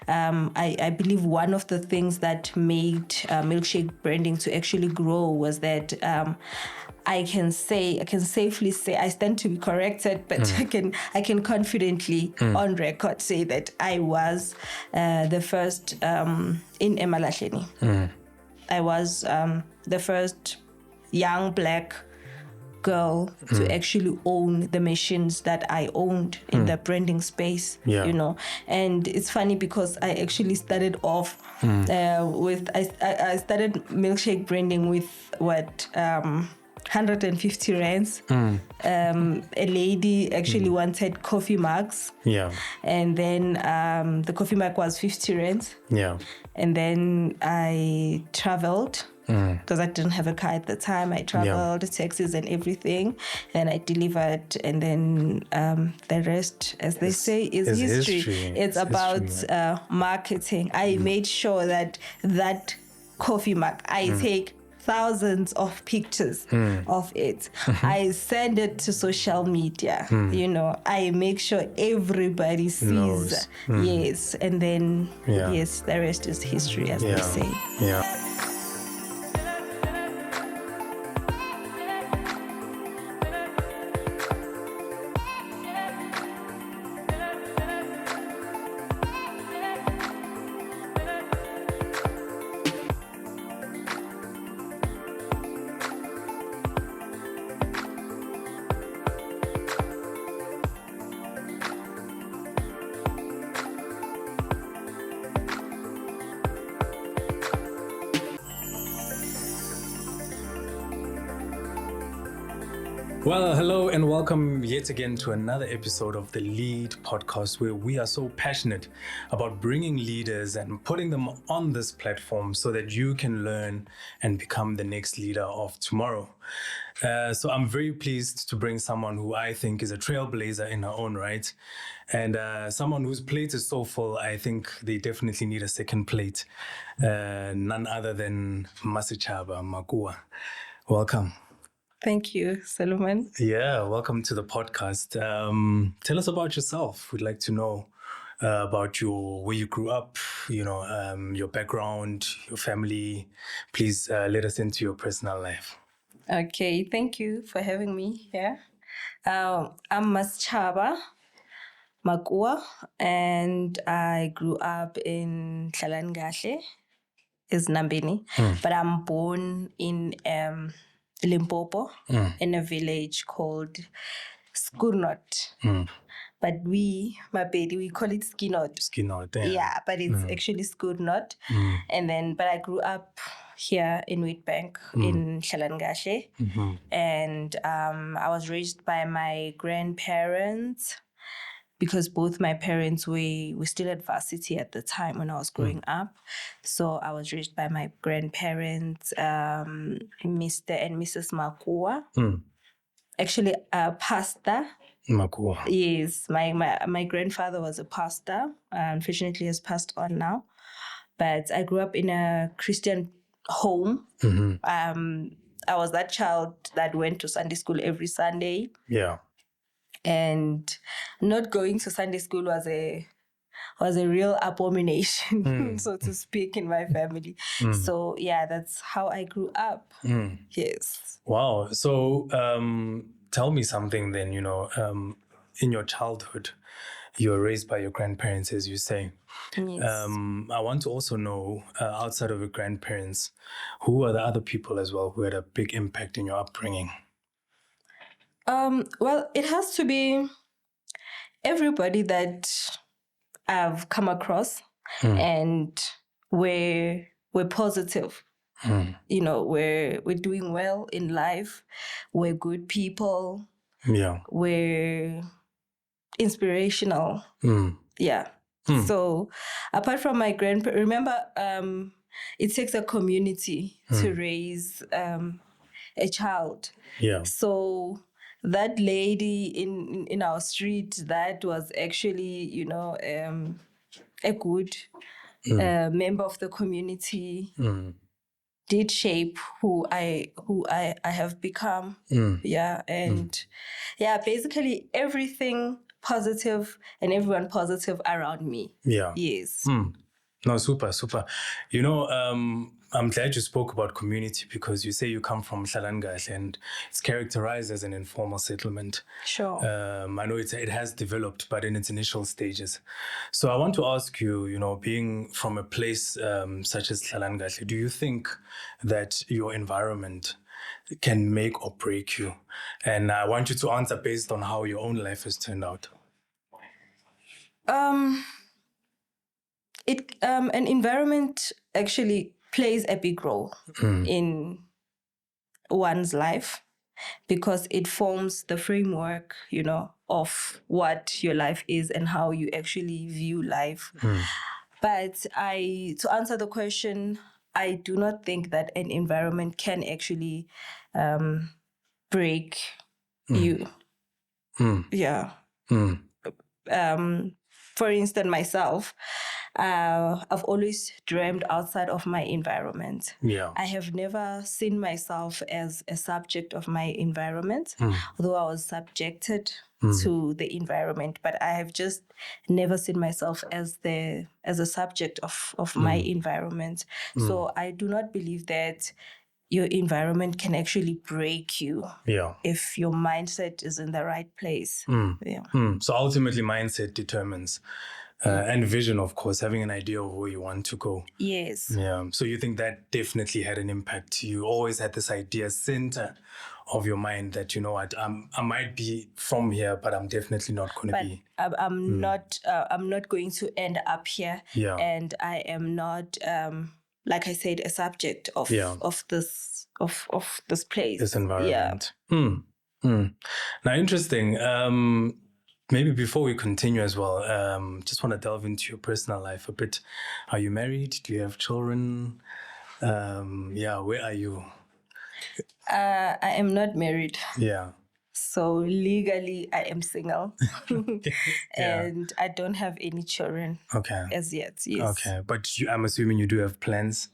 I believe one of the things that made Milkshake branding to actually grow was that I can safely say, I stand to be corrected, but I can confidently on record say that I was the first in Emalahleni. I was the first young Black girl to actually own the machines that I owned in the branding space, you know. And it's funny because I actually started off with, I started Milkshake branding with 150 rands. A lady actually wanted coffee mugs. And then the coffee mug was 50 rands. And then I traveled because I didn't have a car at the time. I traveled, taxis and everything, and I delivered. And then the rest, as they say, is history. It's about marketing. I made sure that coffee mug, I take thousands of pictures of it. I send it to social media. You know, I make sure everybody sees. Yes, and then yes, the rest is history, as they say. Well, hello and welcome yet again to another episode of the Lead podcast, where we are so passionate about bringing leaders and putting them on this platform so that you can learn and become the next leader of tomorrow. So I'm very pleased to bring someone who I think is a trailblazer in her own right, and someone whose plate is so full, I think they definitely need a second plate. None other than Mmasechaba Makua. Welcome. Thank you, Solomon. Yeah, welcome to the podcast. Tell us about yourself. We'd like to know about where you grew up, your background, your family. Please let us into your personal life. Okay, thank you for having me here. I'm Mmasechaba Makua, and I grew up in Tlalangahle, is Nambini, but I'm born in Limpopo, in a village called Skurnot. But we call it Skinot. Skinot, yeah, but it's actually Skurnot. But I grew up here in Witbank in Tlalangahle. And I was raised by my grandparents, because both my parents were still at varsity at the time when I was growing up. So I was raised by my grandparents, Mr. and Mrs. Makua. Actually, a pastor. Makua. Yes, my grandfather was a pastor. Unfortunately, he has passed on now. But I grew up in a Christian home. I was that child that went to Sunday school every Sunday. Yeah. And not going to Sunday school was a real abomination, so to speak, in my family. So yeah, that's how I grew up. Yes. Wow. So tell me something then, in your childhood, you were raised by your grandparents, as you say. Yes. I want to also know, outside of your grandparents, who are the other people as well who had a big impact in your upbringing? Well, it has to be everybody that I've come across and we're positive. We're doing well in life. We're good people. Yeah. We're inspirational. Yeah. So apart from my grandparents, remember, it takes a community to raise a child. Yeah. So that lady in our street, that was actually, a good member of the community, did shape who I have become. Yeah. And basically everything positive and everyone positive around me. Yeah. Yes. No, super. I'm glad you spoke about community because you say you come from Shalangash and it's characterized as an informal settlement. Sure. I know it has developed, but in its initial stages. So I want to ask you, being from a place such as Shalangash, do you think that your environment can make or break you? And I want you to answer based on how your own life has turned out. An environment actually plays a big role in one's life because it forms the framework, of what your life is and how you actually view life. But to answer the question, I do not think that an environment can actually break you. Yeah. For instance, myself, I've always dreamed outside of my environment. Yeah. I have never seen myself as a subject of my environment, although I was subjected to the environment, but I have just never seen myself as a subject of my environment. So I do not believe that your environment can actually break you if your mindset is in the right place. So ultimately, mindset determines, and vision, of course, having an idea of where you want to go. Yes. Yeah. So you think that definitely had an impact. You always had this idea center of your mind that, you know what, I might be from here, but I'm definitely not going to be. I'm not going to end up here. Yeah. And I am not, like I said, a subject of this place. This environment. Yeah. Now, interesting. Maybe before we continue as well, just want to delve into your personal life a bit. Are you married? Do you have children? Where are you? I am not married. Yeah. So legally, I am single. And I don't have any children. Okay. As yet, yes. Okay, but I'm assuming you do have plans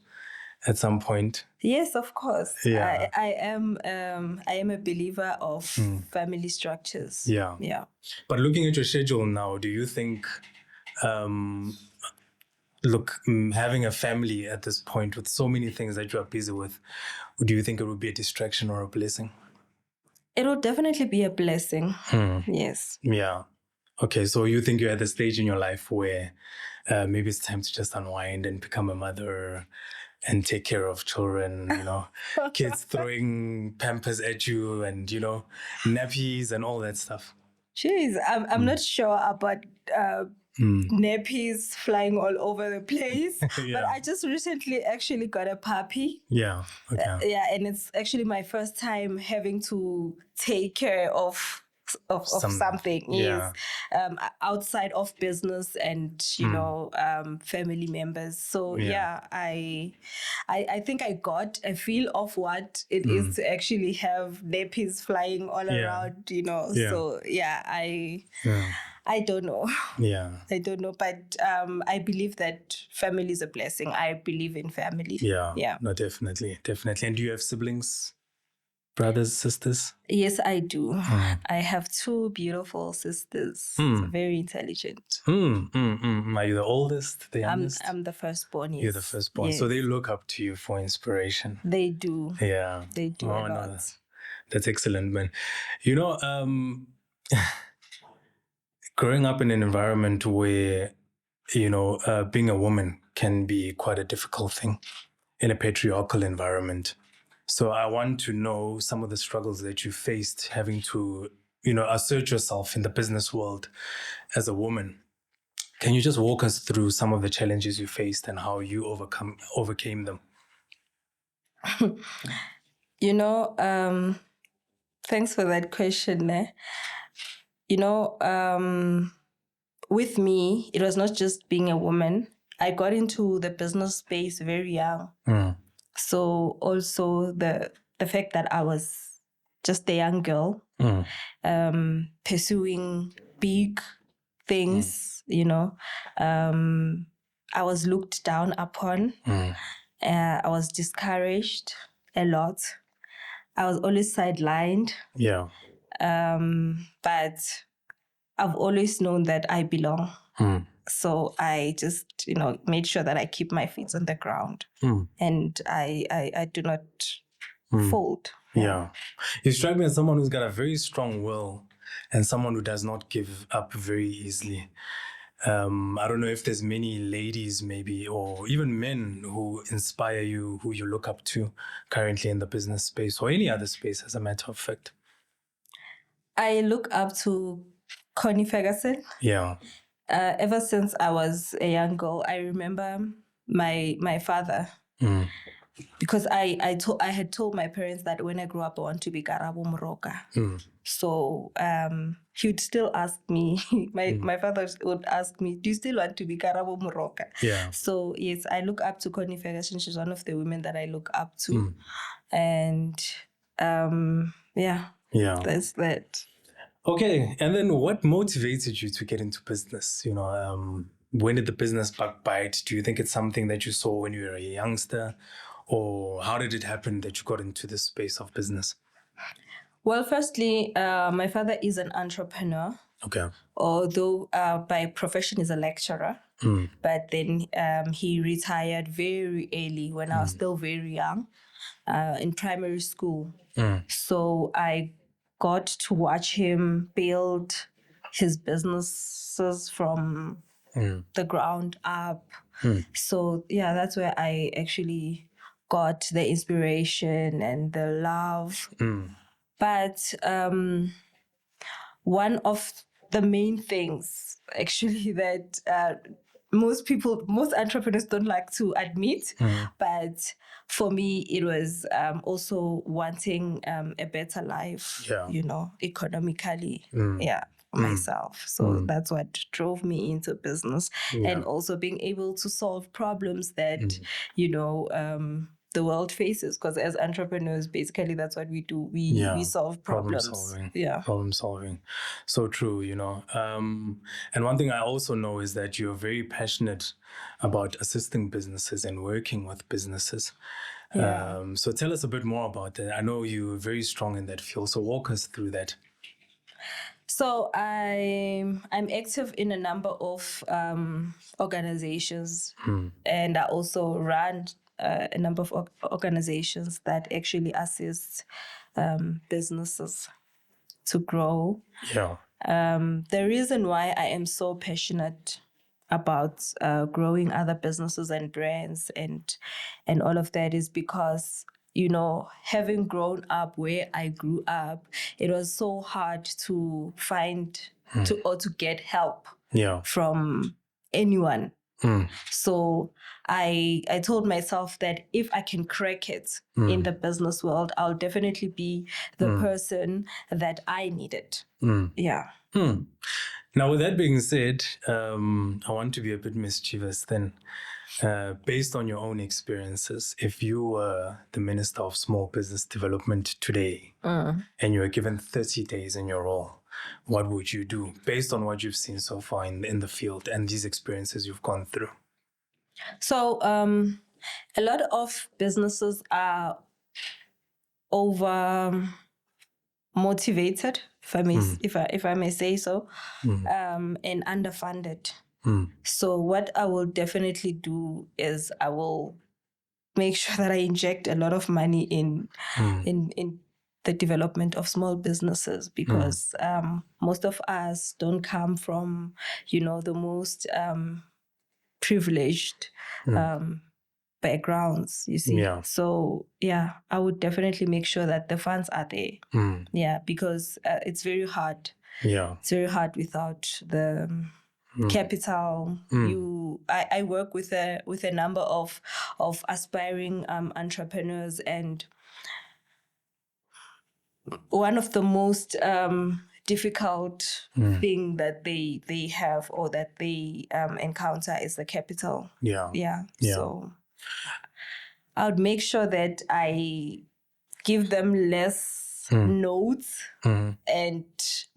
at some point. Yes, of course. Yeah. I am a believer of family structures. Yeah. Yeah. But looking at your schedule now, do you think, having a family at this point with so many things that you are busy with, do you think it would be a distraction or a blessing? It will definitely be a blessing. Yes. Yeah. Okay, so you think you're at the stage in your life where maybe it's time to just unwind and become a mother and take care of children, kids throwing Pampers at you and, nappies and all that stuff. Jeez, I'm not sure about nappies flying all over the place. But I just recently actually got a puppy. Yeah. Okay. And it's actually my first time having to take care of something. Yeah. Yes. Outside of business and family members. So I think I got a feel of what it is to actually have nappies flying all around. So I don't know. Yeah. I don't know, but I believe that family is a blessing. I believe in family. Yeah. Yeah. No, definitely. And do you have siblings? Brothers, sisters? Yes, I do. I have 2 beautiful sisters, very intelligent. Are you the oldest, the youngest? I'm the firstborn, yes. You're the firstborn. Yes. So they look up to you for inspiration. They do. Yeah. They do a lot. No, that's excellent, man. Growing up in an environment where, being a woman can be quite a difficult thing in a patriarchal environment. So I want to know some of the struggles that you faced having to, assert yourself in the business world as a woman. Can you just walk us through some of the challenges you faced and how you overcame them? Thanks for that question. With me, it was not just being a woman. I got into the business space very young. So also the fact that I was just a young girl, pursuing big things, I was looked down upon. I was discouraged a lot. I was always sidelined. Yeah. But I've always known that I belong. So I just, made sure that I keep my feet on the ground and I do not fold. Yeah. You strike me as someone who's got a very strong will and someone who does not give up very easily. I don't know if there's many ladies maybe, or even men who inspire you, who you look up to currently in the business space or any other space, as a matter of fact. I look up to Connie Ferguson. Yeah. Ever since I was a young girl, I remember my father, because I had told my parents that when I grow up, I want to be Karabo Moroka. So he would still ask me, my father would ask me, do you still want to be Karabo Moroka? Yeah. So yes, I look up to Connie Ferguson. She's one of the women that I look up to. And that's that. Okay, and then what motivated you to get into business? When did the business bug bite? Do you think it's something that you saw when you were a youngster? Or how did it happen that you got into this space of business? Well, firstly, my father is an entrepreneur. Okay. Although by profession is a lecturer. But then he retired very early when I was still very young in primary school. So I got to watch him build his businesses from the ground up. So yeah, that's where I actually got the inspiration and the love. But one of the main things actually that most entrepreneurs don't like to admit, but for me, it was also wanting a better life, economically, myself. So that's what drove me into business, and also being able to solve problems that, the world faces, because as entrepreneurs, basically that's what we do. We solve problems. Problem solving. So true, and one thing I also know is that you're very passionate about assisting businesses and working with businesses. So tell us a bit more about that. I know you're very strong in that field, so walk us through that. So I'm active in a number of organizations, and I also run a number of organizations that actually assist businesses to grow. Yeah. The reason why I am so passionate about growing other businesses and brands and all of that is because, having grown up where I grew up, it was so hard to find to get help from anyone. So I told myself that if I can crack it in the business world, I'll definitely be the person that I needed. Yeah. Now, with that being said, I want to be a bit mischievous then. Based on your own experiences, if you were the Minister of Small Business Development today and you were given 30 days in your role, what would you do based on what you've seen so far in the field and these experiences you've gone through? So a lot of businesses are over motivated, if I may say so, and underfunded. So what I will definitely do is I will make sure that I inject a lot of money in the development of small businesses, because most of us don't come from, the most privileged backgrounds, you see. Yeah. So I would definitely make sure that the funds are there. Because it's very hard. It's very hard without the capital. I work with a number of aspiring entrepreneurs, and one of the most difficult thing that they have or that they encounter is the capital. So I would make sure that I give them less notes and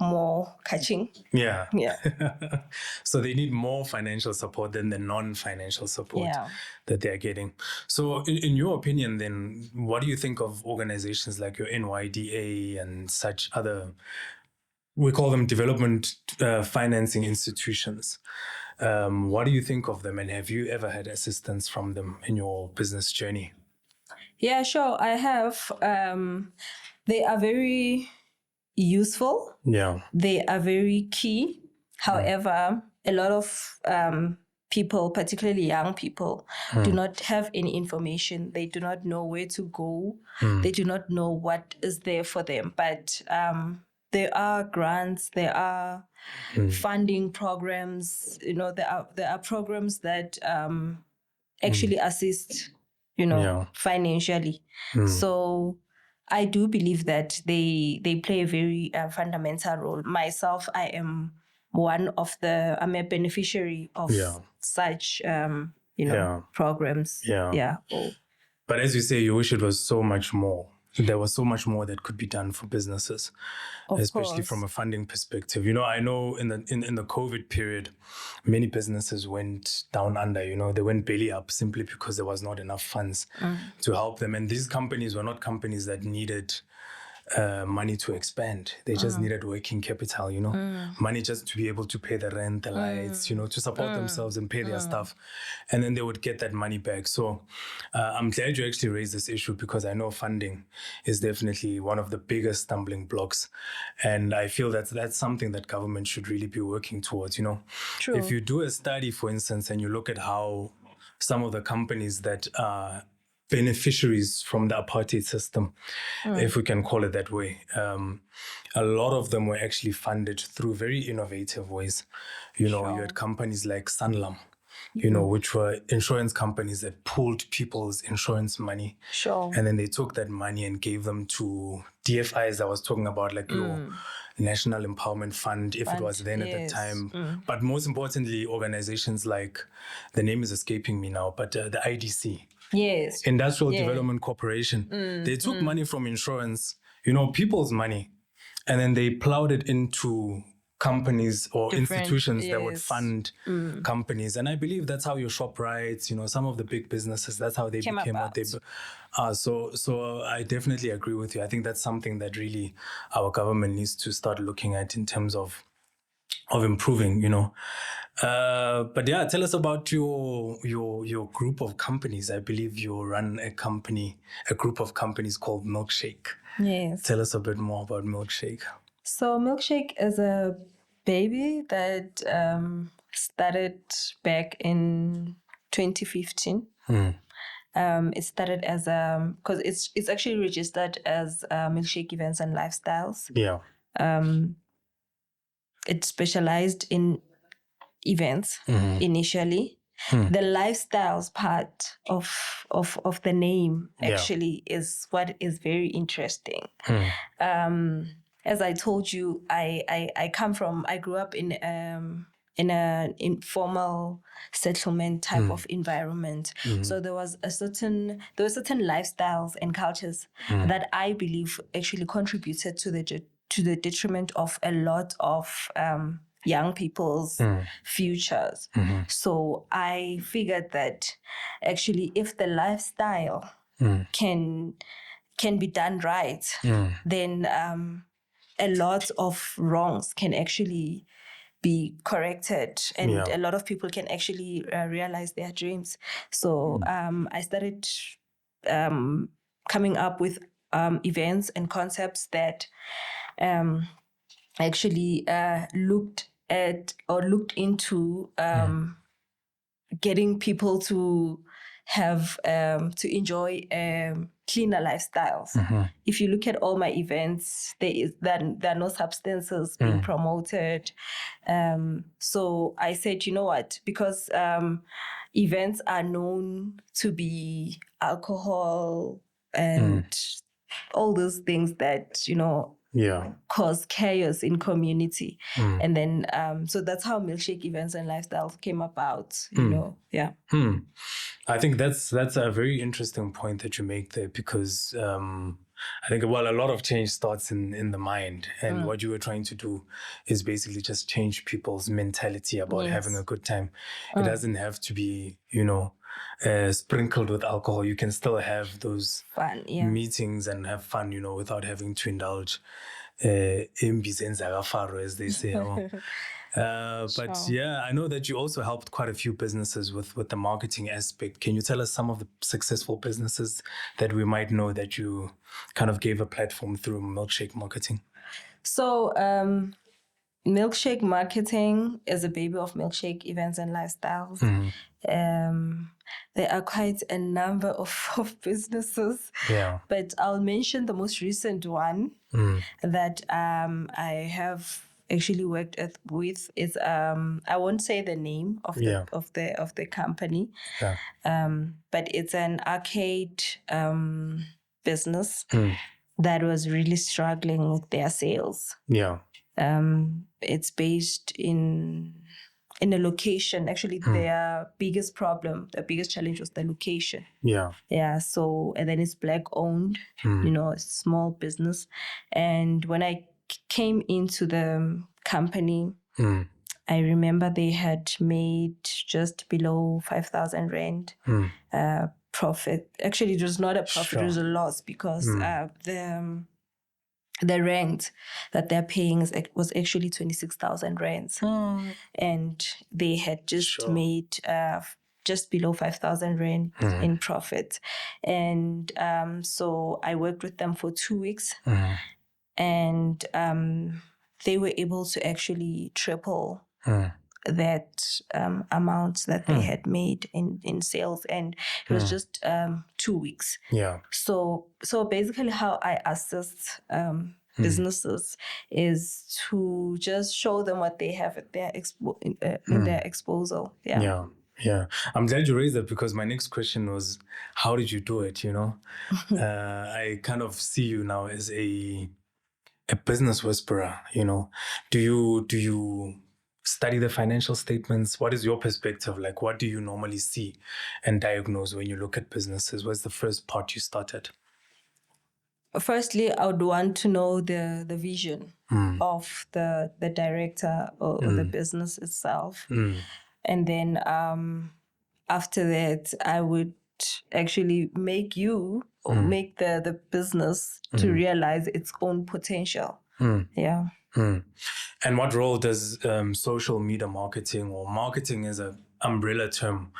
more catching. So they need more financial support than the non-financial support that they're getting. So in your opinion then, what do you think of organizations like your NYDA and such other we call them development financing institutions. What do you think of them, and have you ever had assistance from them in your business journey? Yeah, sure. I have. They are very useful. Yeah. They are very key. However, a lot of people, particularly young people, do not have any information. They do not know where to go. They do not know what is there for them. But there are grants, there are funding programs. There are programs that actually assist, financially. So I do believe that they play a very fundamental role. Myself, I'm a beneficiary of such, programs. Yeah. But as you say, you wish it was so much more. There was so much more that could be done for businesses, especially from a funding perspective. I know in the COVID period, many businesses went down under. They went belly up simply because there was not enough funds to help them. And these companies were not companies that needed money to expand. They just needed working capital, money just to be able to pay the rent, the lights, to support themselves and pay their stuff. And then they would get that money back. So I'm glad you actually raised this issue, because I know funding is definitely one of the biggest stumbling blocks. And I feel that's something that government should really be working towards, True. If you do a study, for instance, and you look at how some of the companies that are beneficiaries from the apartheid system, if we can call it that way, a lot of them were actually funded through very innovative ways. You had companies like Sanlam, which were insurance companies that pooled people's insurance money. Sure. And then they took that money and gave them to DFIs I was talking about, like your National Empowerment Fund, if it was then at the time. But most importantly, organizations like, the name is escaping me now, but the IDC. Yes. Industrial Development Corporation. They took money from insurance, people's money, and then they plowed it into companies or institutions that would fund companies. And I believe that's how your ShopRites, some of the big businesses, that's how they became what they are. So I definitely agree with you. I think that's something that really our government needs to start looking at in terms of improving, But yeah, tell us about your group of companies. I believe you run a group of companies called Milkshake. Yes. Tell us a bit more about Milkshake. So Milkshake is a baby that started back in 2015. It started as because it's actually registered as Milkshake Events and Lifestyles. Yeah. It specialized in events initially. The lifestyles part of the name actually is what is very interesting. As I told you, I grew up in an informal settlement type of environment. So there were certain lifestyles and cultures that I believe actually contributed to the detriment of a lot of young people's futures. So I figured that actually if the lifestyle can be done right, then a lot of wrongs can actually be corrected, and a lot of people can actually realize their dreams. So I started coming up with events and concepts that actually looked into getting people to have to enjoy cleaner lifestyles. If you look at all my events, there are no substances being promoted. So I said, you know what? Because events are known to be alcohol and all those things that cause chaos in community. And then so that's how Milkshake Events and Lifestyles came about. I think that's a very interesting point that you make there, because I think a lot of change starts in the mind, and what you were trying to do is basically just change people's mentality about having a good time. It doesn't have to be sprinkled with alcohol. You can still have those fun, meetings and have fun, without having to indulge as they say. But Sure. yeah, I know that you also helped quite a few businesses with the marketing aspect. Can you tell us some of the successful businesses that we might know that you kind of gave a platform through Milkshake marketing? So, Milkshake marketing is a baby of Milkshake events and lifestyles. There are quite a number of businesses, but I'll mention the most recent one that I have actually worked with. Is I won't say the name of the company, but it's an arcade business that was really struggling with their sales. It's based in a location. Actually, their biggest problem, the biggest challenge was the location. So, and then it's Black owned, a small business. And when I came into the company, I remember they had made just below 5,000 rand profit. Actually, it was not a profit, it was a loss, because the rent that they're paying was actually 26,000 rands. And they had just made just below 5,000 rand in profit. And so I worked with them for 2 weeks, and they were able to actually triple that amount that they had made in sales, and it was just 2 weeks. So basically how I assist businesses is to just show them what they have at their in their disposal. I'm glad you raised that, because my next question was, how did you do it? I kind of see you now as a business whisperer. Do you study the financial statements? What is your perspective? Like, what do you normally see and diagnose when you look at businesses? What's the first part you started? Firstly, I would want to know the vision of the director or the business itself. And then after that, I would actually make the business to realize its own potential. And what role does social media marketing, or marketing as an umbrella term,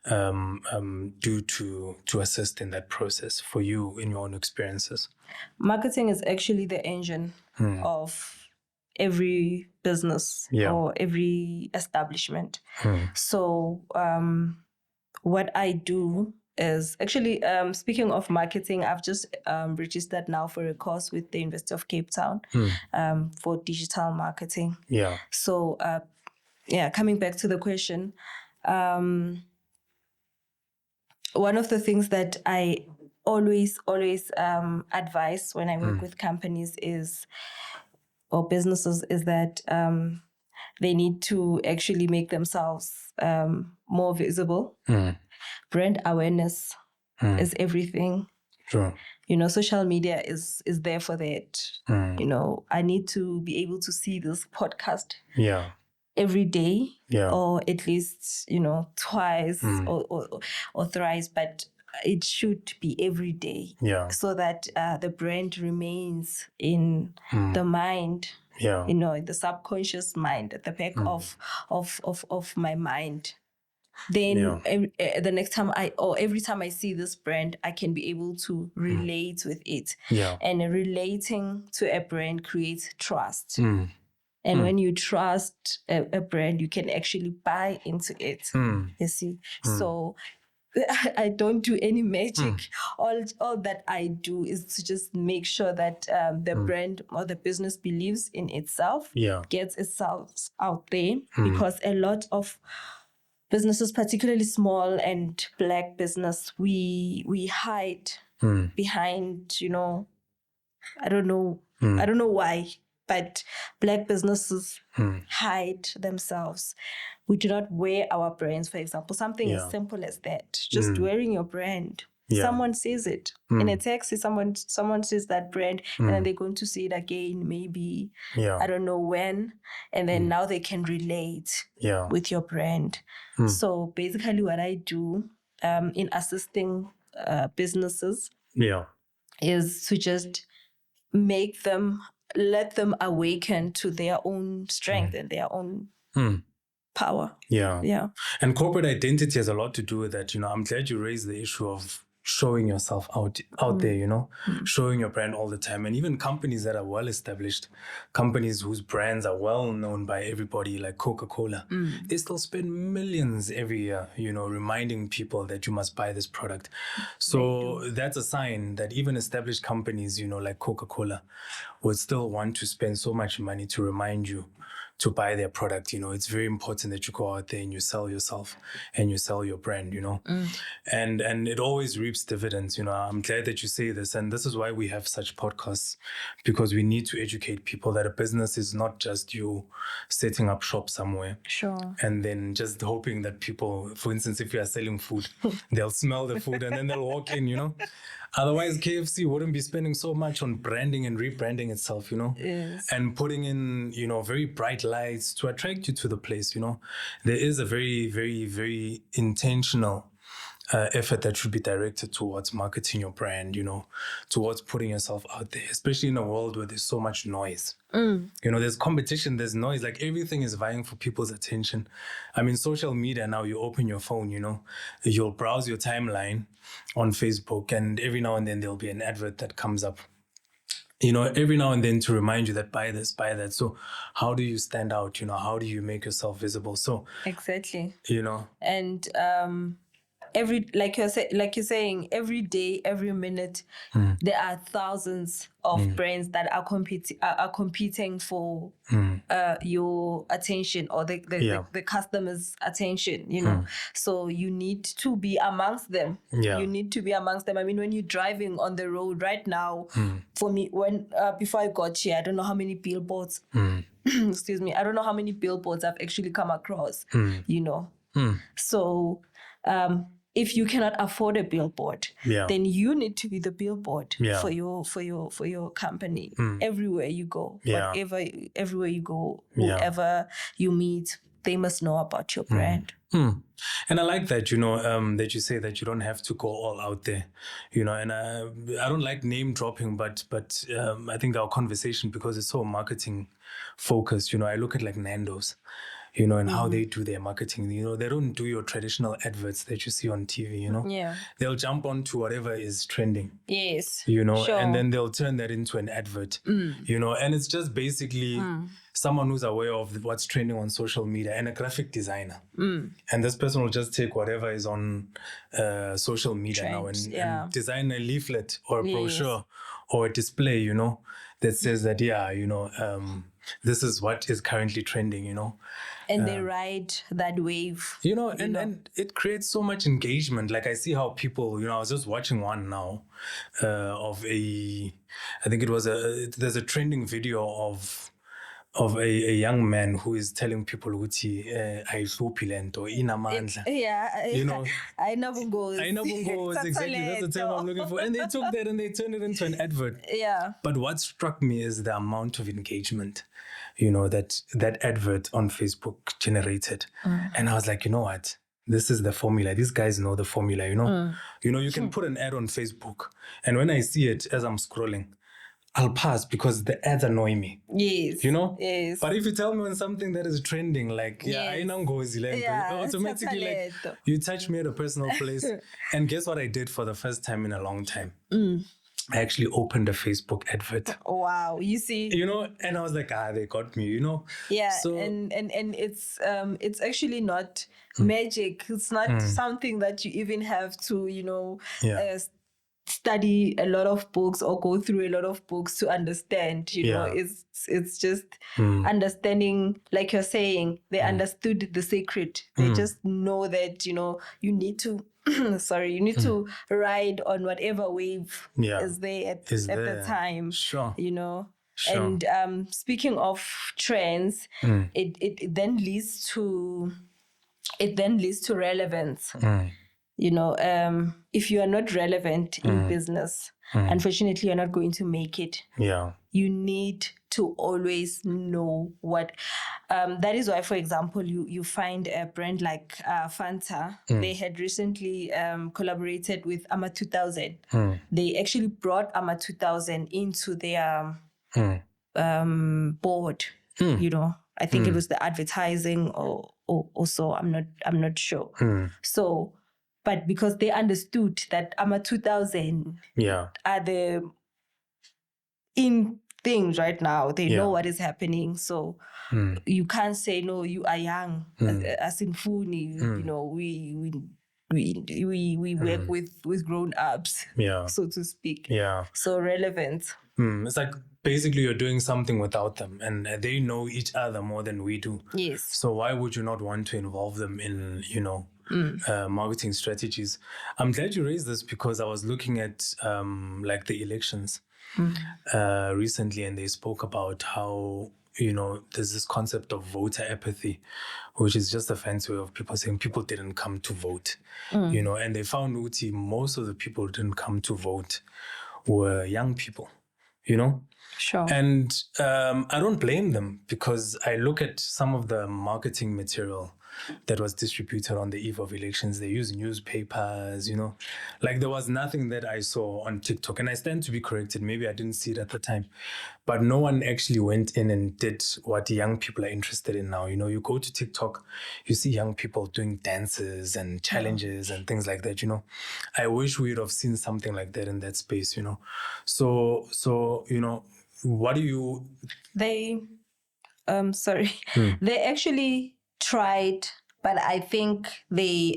do to assist in that process for you in your own experiences? Marketing is actually the engine of every business or every establishment. So what I do is actually, speaking of marketing, I've just registered now for a course with the University of Cape Town for digital marketing. So coming back to the question, one of the things that I always advise when I work with companies or businesses is that they need to actually make themselves more visible. Brand awareness is everything. Social media is there for that. I need to be able to see this podcast every day, or at least twice or thrice, but it should be every day, so that the brand remains in the mind, in the subconscious mind, at the back of my mind. Then the next time every time I see this brand, I can be able to relate with it. And relating to a brand creates trust. And when you trust a brand, you can actually buy into it. You see? So I don't do any magic. All that I do is to just make sure that the brand or the business believes in itself, gets itself out there, because a lot of businesses, particularly small and Black business, we hide behind, I don't know why, but Black businesses hide themselves. We do not wear our brands, for example. Something as simple as that. Just wearing your brand. Someone sees it. In a taxi, someone sees that brand, and then they're going to see it again, maybe, I don't know when. And then now they can relate with your brand. So basically what I do in assisting businesses is to just make them let them awaken to their own strength and their own power. Yeah. And corporate identity has a lot to do with that. I'm glad you raised the issue of showing yourself out there, showing your brand all the time. And even companies that are well established, companies whose brands are well known by everybody, like Coca-Cola, they still spend millions every year, reminding people that you must buy this product. So that's a sign that even established companies, like Coca-Cola, would still want to spend so much money to remind you to buy their product. It's very important that you go out there and you sell yourself and you sell your brand, and it always reaps dividends. I'm glad that you say this, and this is why we have such podcasts, because we need to educate people that a business is not just you setting up shop somewhere and then just hoping that people, for instance, if you are selling food, they'll smell the food and then they'll walk in. Otherwise, KFC wouldn't be spending so much on branding and rebranding itself, Yes. and putting in, very bright lights to attract you to the place, There is a very, very, very intentional effort that should be directed towards marketing your brand, towards putting yourself out there, especially in a world where there's so much noise. There's competition, there's noise, like everything is vying for people's attention. I mean, social media now, you open your phone, you'll browse your timeline on Facebook, and every now and then there'll be an advert that comes up, every now and then to remind you that buy this, buy that. So how do you stand out? How do you make yourself visible? So exactly. And like you're saying, every day, every minute, there are thousands of brands that are competing for your attention, or the customer's attention. So you need to be amongst them. You need to be amongst them. I mean, when you're driving on the road right now, for me, when before I got here, I don't know how many billboards. Excuse me, I don't know how many billboards I've actually come across. So if you cannot afford a billboard, then you need to be the billboard for your company. Everywhere you go, everywhere you go, whoever you meet, they must know about your brand. And I like that, that you say that you don't have to go all out there, and I don't like name dropping, but I think our conversation, because it's so marketing focused, I look at like Nando's, and how they do their marketing. They don't do your traditional adverts that you see on TV, They'll jump onto whatever is trending. Yes. And then they'll turn that into an advert, and it's just basically someone who's aware of what's trending on social media and a graphic designer. And this person will just take whatever is on social media now and design a leaflet or a brochure or a display, that says that, this is what is currently trending, And they ride that wave. And it creates so much engagement. Like I see how people, I was just watching one now of I think it was there's a trending video of a young man who is telling people ukuthi ayihluphi lento inamandla. Ayinabungozi. Exactly, that's the term I'm looking for. And they took that and they turned it into an advert. But what struck me is the amount of engagement that advert on Facebook generated. And I was like, you know what? This is the formula. These guys know the formula, You can put an ad on Facebook, and when I see it as I'm scrolling, I'll pass because the ads annoy me. Yes. Yes. But if you tell me on something that is trending, like, automatically, like, you touch me at a personal place. And guess what I did for the first time in a long time? I actually opened a Facebook advert. Wow, you see. And I was like, they got me, Yeah, so, and it's actually not magic. It's not something that you even have to, study a lot of books or go through a lot of books to understand. It's just understanding, like you're saying, they understood the secret. They just know that, you need to you need to ride on whatever wave is there at the time. Sure. Sure. And speaking of trends, it then leads to relevance. If you are not relevant in business, unfortunately, you're not going to make it. You need to always know what. That is why, for example, you find a brand like Fanta. They had recently collaborated with AMA 2000. They actually brought AMA 2000 into their board. I think it was the advertising or so. I'm not sure. So, but because they understood that I'm a 2000 are the in things right now, they know what is happening. So you can't say no, you are young. As in Funi, we work with grown ups, so to speak. So relevant. It's like basically you're doing something without them, and they know each other more than we do. Yes. So why would you not want to involve them in, marketing strategies? I'm glad you raised this because I was looking at like the elections recently, and they spoke about how there's this concept of voter apathy, which is just a fancy way of people saying people didn't come to vote. And they found Uti, most of the people who didn't come to vote were young people. Sure. And I don't blame them, because I look at some of the marketing material that was distributed on the eve of elections. They use newspapers, like there was nothing that I saw on TikTok, and I stand to be corrected. Maybe I didn't see it at the time, but no one actually went in and did what young people are interested in now. You go to TikTok, you see young people doing dances and challenges and things like that. I wish we would have seen something like that in that space. So what do you? They actually tried, but I think they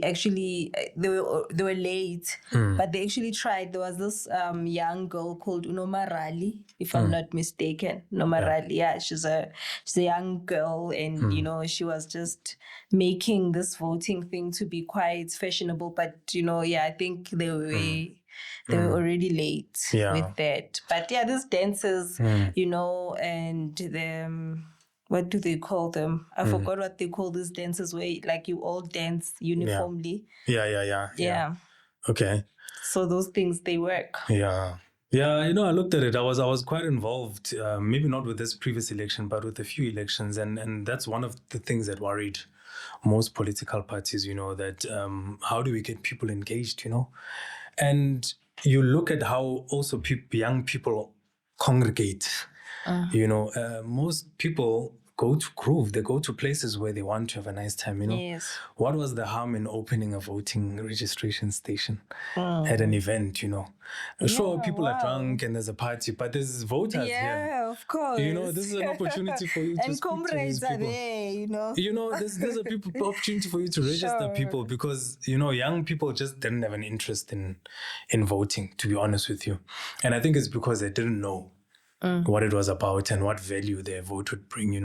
were late. But they actually tried. There was this young girl called Unomarali, if I'm not mistaken. Unomarali, she's a young girl, and she was just making this voting thing to be quite fashionable. But I think they were already late with that. But these dances, and the what do they call them? I forgot what they call these dances where like you all dance uniformly. Yeah. Okay. So those things, they work. Yeah. I looked at it. I was quite involved, maybe not with this previous election, but with a few elections. And that's one of the things that worried most political parties, that how do we get people engaged, And you look at how also young people congregate. Most people go to groove. They go to places where they want to have a nice time. Yes. What was the harm in opening a voting registration station at an event? Sure, people are drunk and there's a party, but there's voters here. Yeah, of course. This is an opportunity for you to and speak comrades to these people. are there. This is an opportunity for you to register people, because young people just didn't have an interest in voting, to be honest with you. And I think it's because they didn't know what it was about and what value their vote would bring,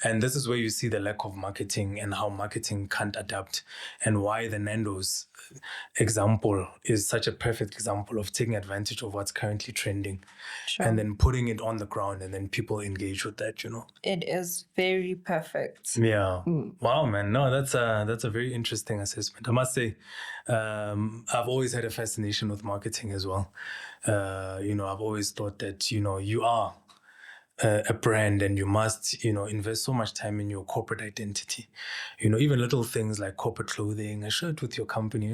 And this is where you see the lack of marketing and how marketing can't adapt, and why the Nando's example is such a perfect example of taking advantage of what's currently trending and then putting it on the ground, and then people engage with that, It is very perfect. Yeah. Wow, man. No, that's a very interesting assessment. I must say, I've always had a fascination with marketing as well. I've always thought that, you are a brand, and you must, invest so much time in your corporate identity. Even little things like corporate clothing, a shirt with your company,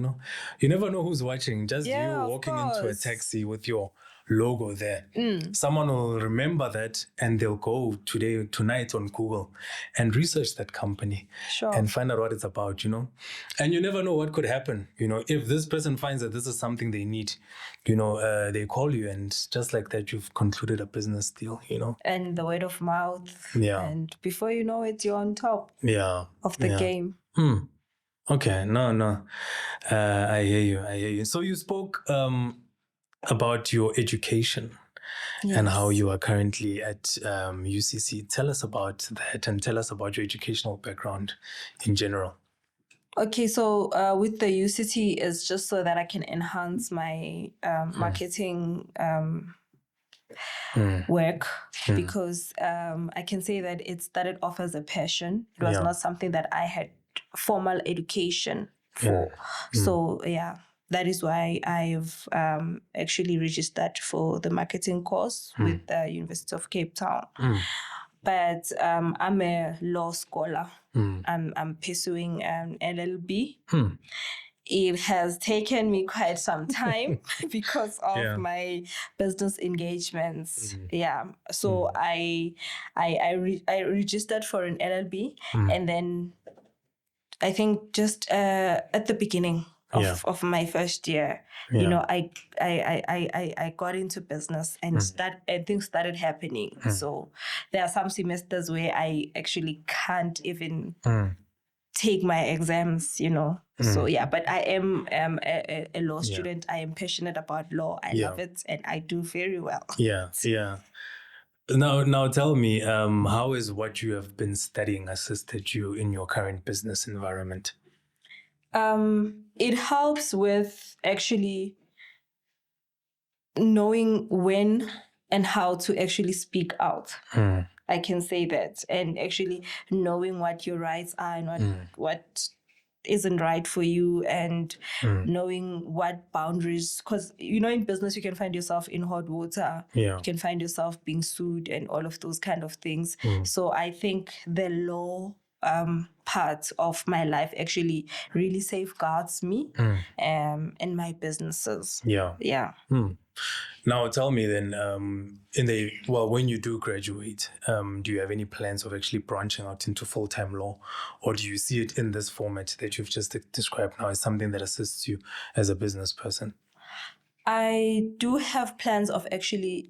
you never know who's watching. Just you walking into a taxi with your logo there. Someone will remember that, and they'll go tonight on Google and research that company and find out what it's about, And you never know what could happen, if this person finds that this is something they need, they call you, and just like that, you've concluded a business deal, And the word of mouth. Yeah. And before you know it, you're on top of the game. Okay. No. I hear you. So you spoke about your education and how you are currently at UCC. Tell us about that, and tell us about your educational background in general. Okay, so with the UCT is just so that I can enhance my marketing work, because I can say that it started off as a passion. It was not something that I had formal education for. So that is why I've actually registered for the marketing course with the University of Cape Town. But I'm a law scholar. I'm pursuing an LLB it has taken me quite some time because of my business engagements. So I registered for an LLB, and then I think just at the beginning of my first year, I got into business and things started happening. So there are some semesters where I actually can't even take my exams, So but I am a law student. I am passionate about law. I love it, and I do very well. Now tell me, how is what you have been studying assisted you in your current business environment? It helps with actually knowing when and how to actually speak out. I can say that, and actually knowing what your rights are and what isn't right for you, and knowing what boundaries, because in business you can find yourself in hot water. You can find yourself being sued and all of those kind of things. So I think the law part of my life actually really safeguards me and my businesses. Now tell me then, when you do graduate, do you have any plans of actually branching out into full-time law, or do you see it in this format that you've just described now as something that assists you as a business person? I do have plans of actually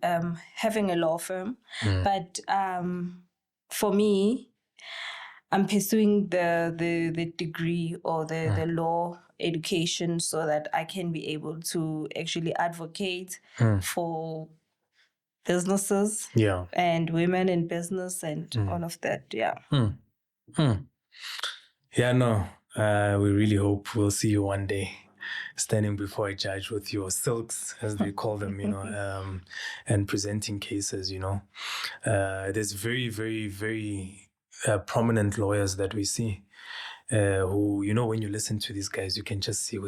having a law firm, but for me, I'm pursuing the degree or the law education so that I can be able to actually advocate for businesses and women in business and all of that. We really hope we'll see you one day standing before a judge with your silks, as they call them, and presenting cases. There's very, very, very prominent lawyers that we see who, when you listen to these guys, you can just see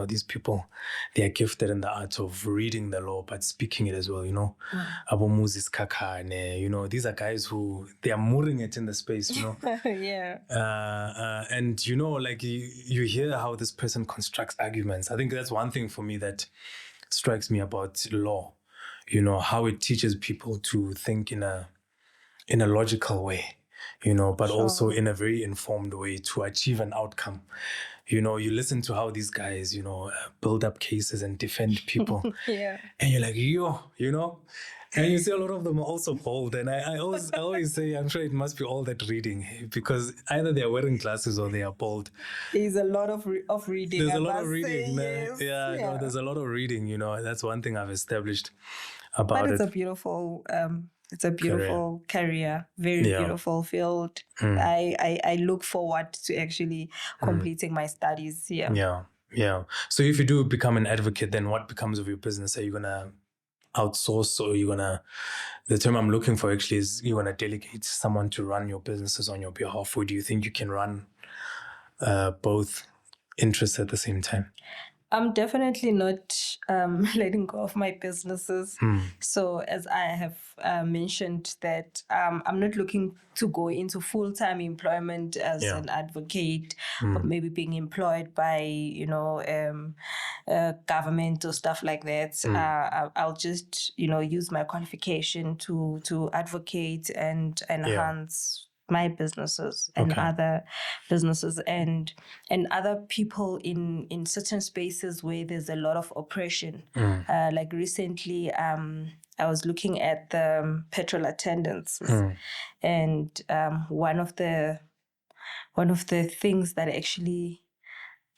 these people, they are gifted in the art of reading the law, but speaking it as well, Abo Moses Kakane, these are guys who, they are mooring it in the space, and, you hear how this person constructs arguments. I think that's one thing for me that strikes me about law, how it teaches people to think in a logical way. But also in a very informed way to achieve an outcome. You listen to how these guys, build up cases and defend people. And you're like, and you see a lot of them are also bold. And I always say, I'm sure it must be all that reading, because either they are wearing glasses or they are bold. There's a lot of reading. There's a lot of reading. There's a lot of reading, That's one thing I've established about it. But it's a beautiful... It's a beautiful career, very beautiful field. I look forward to actually completing my studies here. So if you do become an advocate, then what becomes of your business? Are you going to outsource, or you're going to, the term I'm looking for actually is, you're going to delegate someone to run your businesses on your behalf, or do you think you can run both interests at the same time? I'm definitely not letting go of my businesses. So as I have mentioned that I'm not looking to go into full-time employment as an advocate, or maybe being employed by, government or stuff like that. I'll just, use my qualification to advocate and enhance my businesses and other businesses and other people in certain spaces where there's a lot of oppression. Like recently, I was looking at the petrol attendants, and one of the things that actually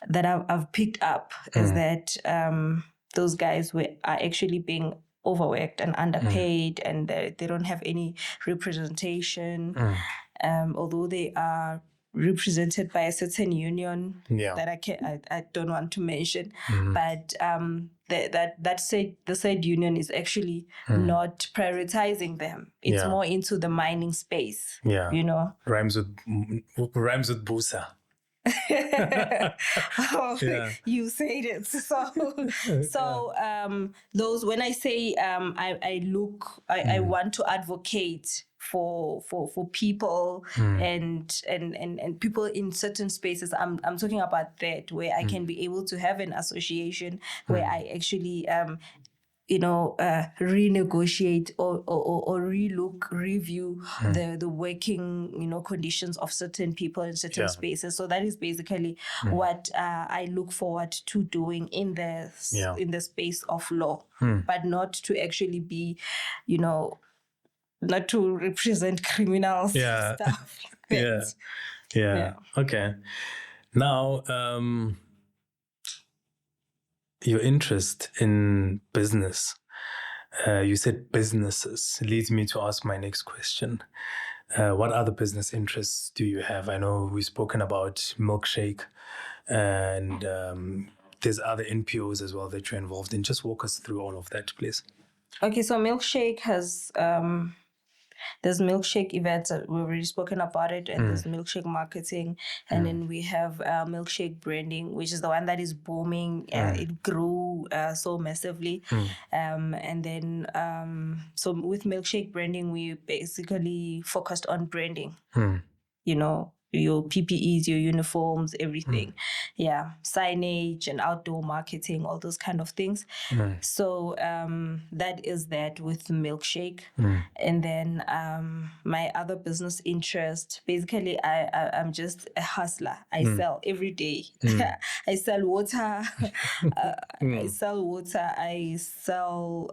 that I've picked up is that those guys are actually being overworked and underpaid, and they don't have any representation. Although they are represented by a certain union that I don't want to mention, but the said union is actually not prioritizing them. It's more into the mining space. Rhymes with Busa. You said it. So those, when I say I want to advocate for people and people in certain spaces. I'm talking about that, where I can be able to have an association where I actually renegotiate or review the working conditions of certain people in certain spaces. So that is basically what I look forward to doing in the space of law, but not to actually be not to represent criminals stuff like that. Yeah. Okay. Now your interest in business, you said businesses, leads me to ask my next question. What other business interests do you have? I know we've spoken about Milkshake, and there's other NPOs as well that you're involved in. Just walk us through all of that, please. Okay, so Milkshake has there's Milkshake events, we've already spoken about it, and there's Milkshake marketing, and then we have Milkshake branding, which is the one that is booming. It grew so massively. And then, so with Milkshake branding, we basically focused on branding, your PPEs, your uniforms, everything. Signage and outdoor marketing, all those kind of things. So that is that with Milkshake. And then my other business interest, basically I'm just a hustler. I sell every day. I sell water. I sell water. I sell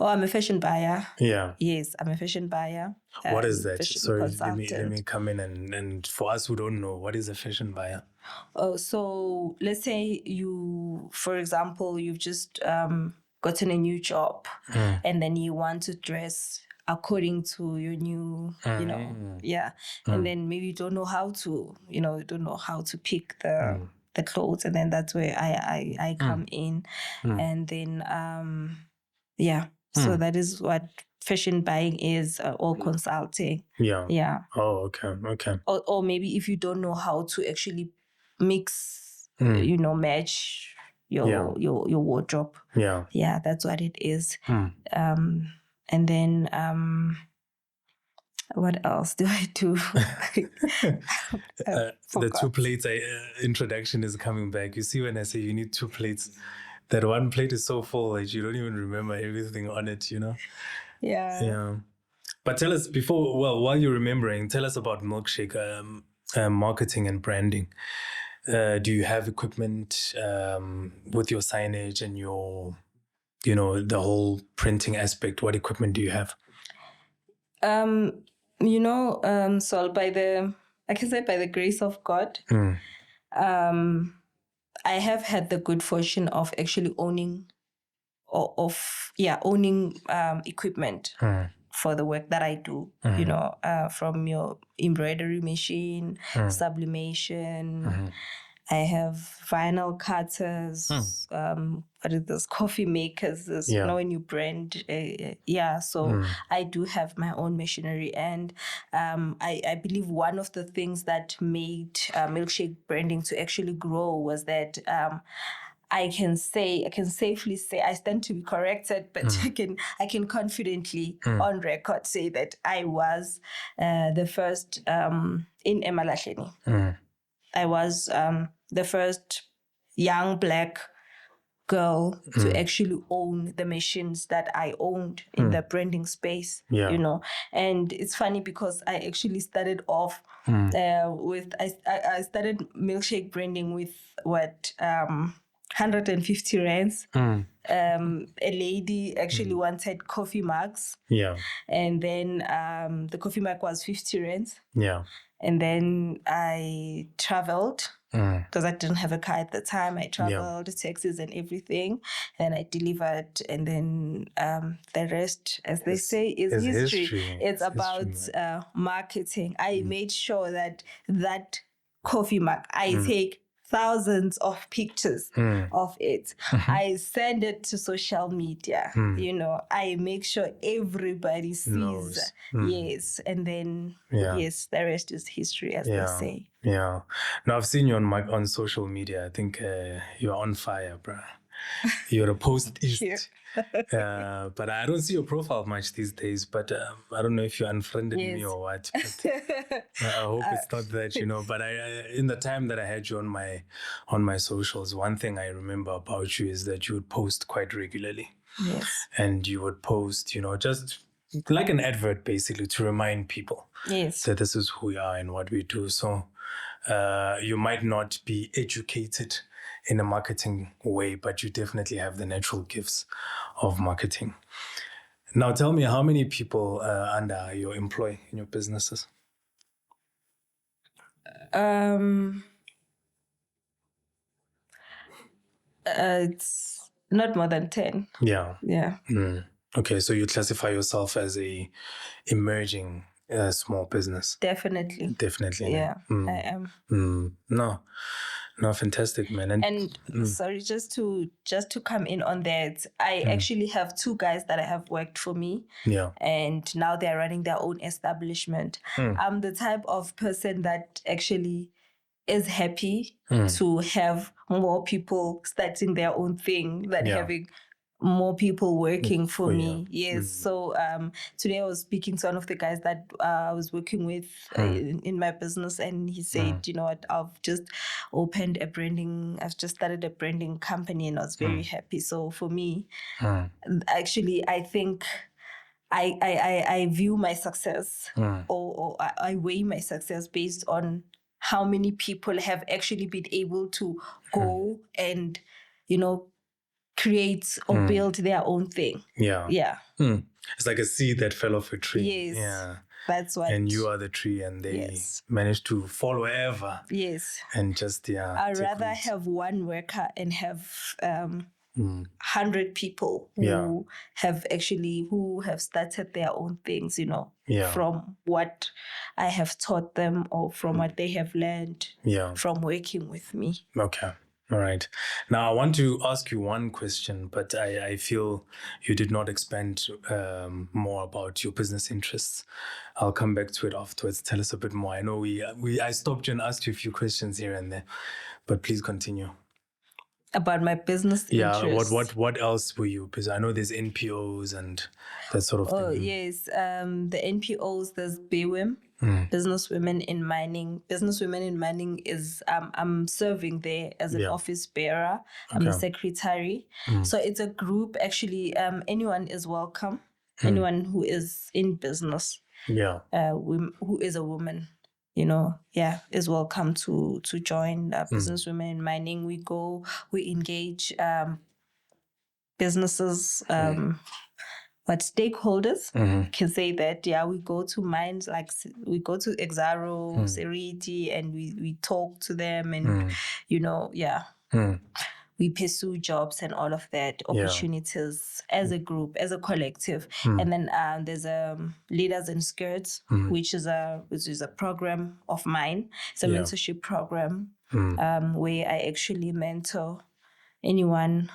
I'm a fashion buyer. Yeah. Yes, I'm a fashion buyer. What is that? Sorry, let me come in and for us who don't know, what is a fashion buyer? Oh, so let's say for example, you've just gotten a new job, and then you want to dress according to your new, and then maybe you don't know how to, pick the clothes, and then that's where I come in, and then so that is what fashion buying is, or consulting. Yeah. Oh, okay. Or maybe if you don't know how to actually mix, match your wardrobe. Yeah, that's what it is. And then what else do I do? The 2 plates introduction is coming back. You see, when I say you need 2 plates, that one plate is so full that you don't even remember everything on it, Yeah. But tell us while you're remembering, tell us about Milkshake marketing and branding. Do you have equipment with your signage and your, the whole printing aspect? What equipment do you have? So I can say by the grace of God, I have had the good fortune of actually owning equipment for the work that I do, from your embroidery machine, sublimation. I have vinyl cutters, what is this, coffee makers, when you brand. So I do have my own machinery. And I believe one of the things that made Milkshake branding to actually grow was that I can safely say, I stand to be corrected, but I can confidently on record say that I was the first in Emalahleni. I was the first young Black girl to actually own the machines that I owned in the branding space, And it's funny because I actually started off with, I started Milkshake branding with 150 rands. A lady actually wanted coffee mugs. And then the coffee mug was 50 rands. And then I traveled because I didn't have a car at the time. I traveled, taxis and everything. And I delivered. And then the rest, as they say, is history. It's about marketing. I made sure that coffee mug, I take thousands of pictures of it. I send it to social media. I make sure everybody sees. Yes, and then yes, the rest is history, as they say. Yeah. Now I've seen you on social media. I think you're on fire, bruh. You're a post-East. But I don't see your profile much these days. But I don't know if you unfriended me or what. But I hope it's not that, But I in the time that I had you on my socials, one thing I remember about you is that you would post quite regularly. Yes. And you would post, just like an advert, basically, to remind people that this is who we are and what we do. So you might not be educated in a marketing way, but you definitely have the natural gifts of marketing. Now, tell me, how many people under your employ in your businesses? It's not more than 10. Yeah. Yeah. Okay, so you classify yourself as a emerging small business. Definitely. Yeah. I am. No, fantastic, man. And sorry, just to come in on that, I actually have 2 guys that have worked for me. Yeah. And now they're running their own establishment. I'm the type of person that actually is happy to have more people starting their own thing than having more people working for me. Yes. So today I was speaking to one of the guys that I was working with in my business, and he said, you know what, I've just started a branding company, and I was very happy. So for me, actually, I think I view my success or I weigh my success based on how many people have actually been able to go and, create or build their own thing. Yeah. Yeah. It's like a seed that fell off a tree. Yes. Yeah. That's what. And you are the tree, and they managed to fall wherever. Yes. And just, I'd rather have one worker and have 100 people who have started their own things, from what I have taught them or from what they have learned from working with me. Okay. All right. Now, I want to ask you one question, but I feel you did not expand more about your business interests. I'll come back to it afterwards. Tell us a bit more. I know I stopped you and asked you a few questions here and there, but please continue. About my business interests. What else were you? Because I know there's NPOs and that sort of thing. Oh, yes. The NPOs, there's BWIM, Business Women in Mining. Business Women in Mining is, I'm serving there as an office bearer. I'm a secretary. So it's a group, actually, anyone is welcome. Anyone who is in business, who is a woman, is welcome to join Business Women in Mining. We engage businesses, stakeholders, can say that, we go to mines, like we go to Exaro, Seriti, and we talk to them, and, we pursue jobs and all of that, opportunities as a group, as a collective. And then there's Leaders in Skirts, which is a program of mine. It's a mentorship program where I actually mentor anyone,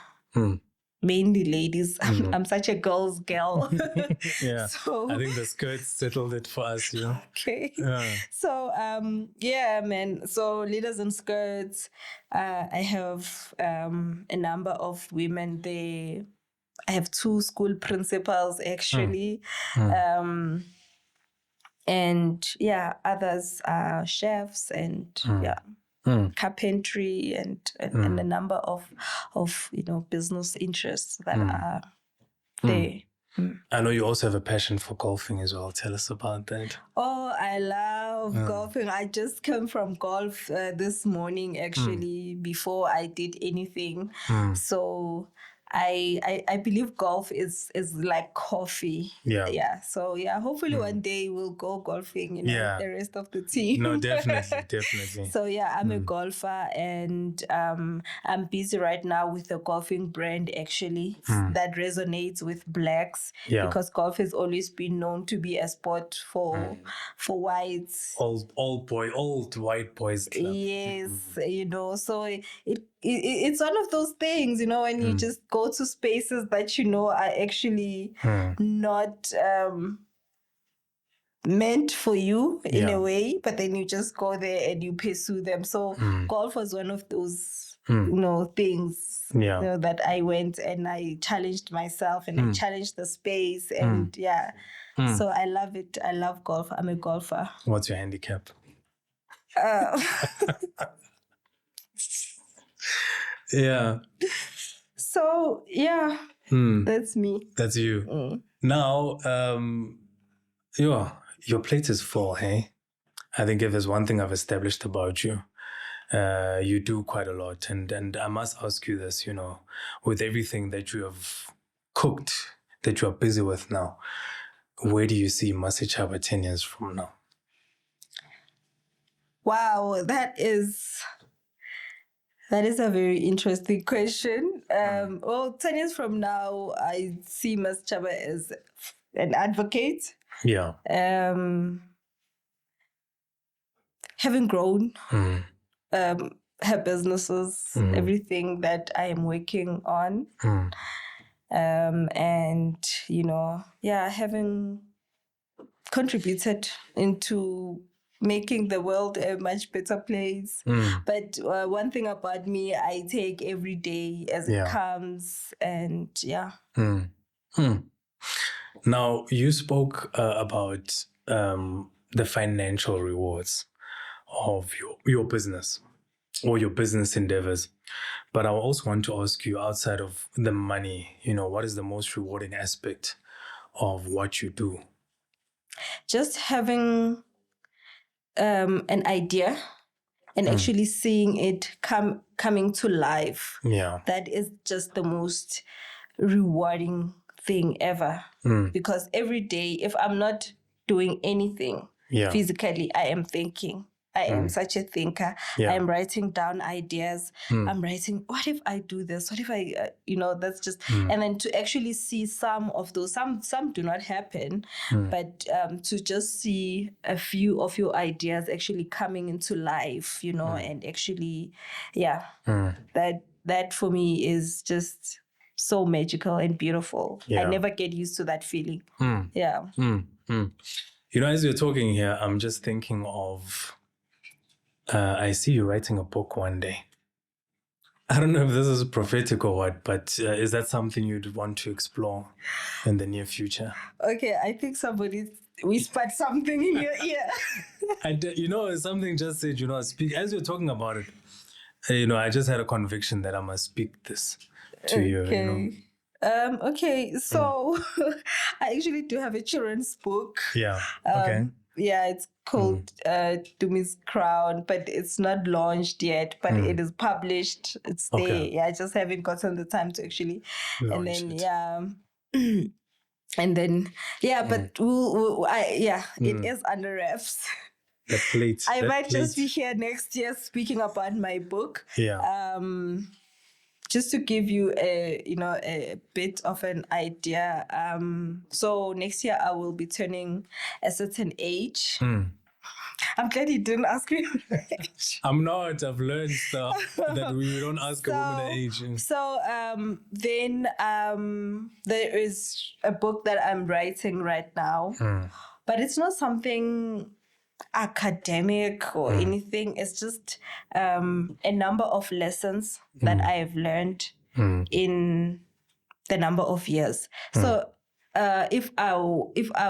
mainly ladies. I'm such a girl's girl. So I think the skirts settled it for us, Okay. So man. So Leaders in Skirts, I have a number of women there. I have 2 school principals actually. And others are chefs and carpentry and a number of business interests that are there. I know you also have a passion for golfing as well. Tell us about that. Oh, I love golfing. I just came from golf this morning, actually, before I did anything. So I believe golf is like coffee. Yeah. So hopefully one day we'll go golfing, the rest of the team. No, definitely. So I'm a golfer, and I'm busy right now with a golfing brand actually that resonates with blacks, because golf has always been known to be a sport for whites. Old white boys club. Yes, so it's one of those things, when you just go to spaces that are actually not meant for you in a way, but then you just go there and you pursue them. So golf was one of those things that I went and I challenged myself and I challenged the space and so I love it. I love golf. I'm a golfer. What's your handicap? Yeah. So that's me. That's you. Now, your plate is full, hey? I think if there's one thing I've established about you, you do quite a lot. And I must ask you this, with everything that you have cooked, that you are busy with now, where do you see Mmasechaba 10 years from now? Wow, that is a very interesting question. Well, 10 years from now, I see Mmasechaba as an advocate. Yeah. Having grown, her businesses, everything that I am working on. And, having contributed into making the world a much better place. But one thing about me, I take every day as it comes, and Now, you spoke about the financial rewards of your business or your business endeavors. But I also want to ask you, outside of the money, what is the most rewarding aspect of what you do? Just having an idea and actually seeing it coming to life. Yeah. That is just the most rewarding thing ever. Because every day, if I'm not doing anything physically, I am thinking. I am such a thinker. I am writing down ideas. I'm writing, what if I do this? What if I, that's just, and then to actually see some of those, some do not happen, but to just see a few of your ideas actually coming into life, and actually, that for me is just so magical and beautiful. I never get used to that feeling. Yeah. As you're talking here, I'm just thinking of, I see you writing a book one day. I don't know if this is prophetic or what, but is that something you'd want to explore in the near future? Okay, I think somebody whispered something in your ear. And something just said, speak. As you're talking about it, I just had a conviction that I must speak this to you. Okay, so I actually do have a children's book. Yeah. Okay. It's called Dumi's Crown, but it's not launched yet, but it is published. It's there. Yeah, I just haven't gotten the time to actually launch it. And then but it is under wraps. The plate. I might just be here next year speaking about my book. Yeah. Just to give you a bit of an idea. So next year I will be turning a certain age. I'm glad you didn't ask me my age. I'm not. I've learned that we don't ask a woman her age. So then there is a book that I'm writing right now, but it's not something academic or anything. It's just a number of lessons that I have learned in the number of years. So if I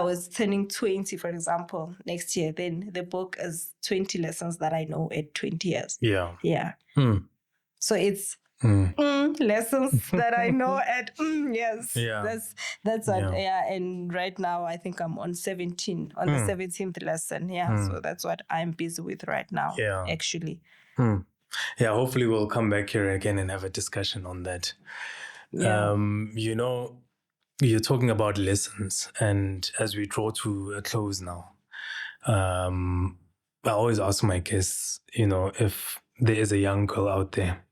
was turning 20, for example, next year, then the book is 20 lessons that I know at 20 years. Yeah. So it's lessons that I know at yes. That's what and right now I think I'm on 17 on the 17th lesson. So that's what I'm busy with right now. Actually. Hopefully we'll come back here again and have a discussion on that. You're talking about lessons, and as we draw to a close now, I always ask my guests, if there is a young girl out there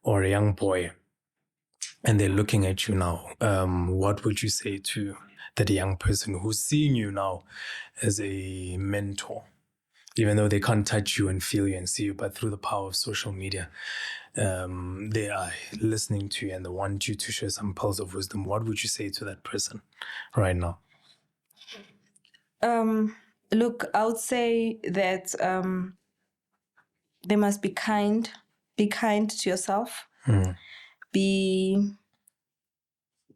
or a young boy and they're looking at you now, what would you say to that young person who's seeing you now as a mentor, even though they can't touch you and feel you and see you, but through the power of social media, they are listening to you and they want you to share some pearls of wisdom? What would you say to that person right now? Look, I would say that they must be kind be kind to yourself, be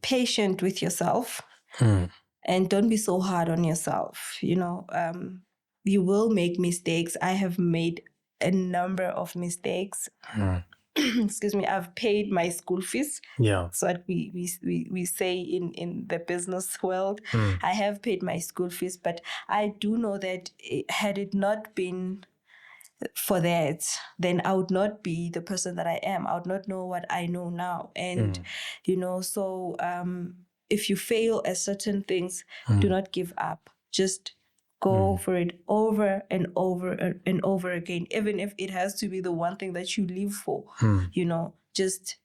patient with yourself, and don't be so hard on yourself. You will make mistakes. I have made a number of mistakes. Excuse me. I've paid my school fees. Yeah. That's what we say in the business world. I have paid my school fees, but I do know that had it not been for that, then I would not be the person that I am. I would not know what I know now. And, so if you fail at certain things, do not give up. Just go for it over and over and over again, even if it has to be the one thing that you live for. Just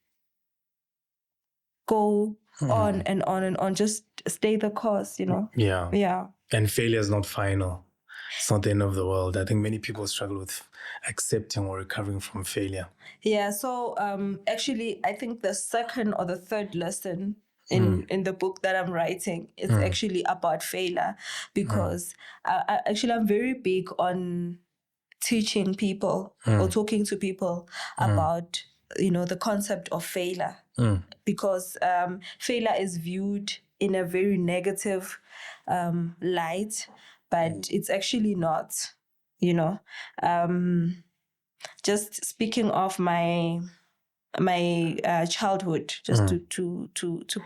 go on and on and on. Just stay the course, Yeah. And failure is not final. It's not the end of the world. I think many people struggle with accepting or recovering from failure. Yeah. So actually, I think the second or the third lesson in the book that I'm writing is actually about failure, because I'm very big on teaching people or talking to people about the concept of failure, because failure is viewed in a very negative light, but it's actually not. Just speaking of my childhood, just to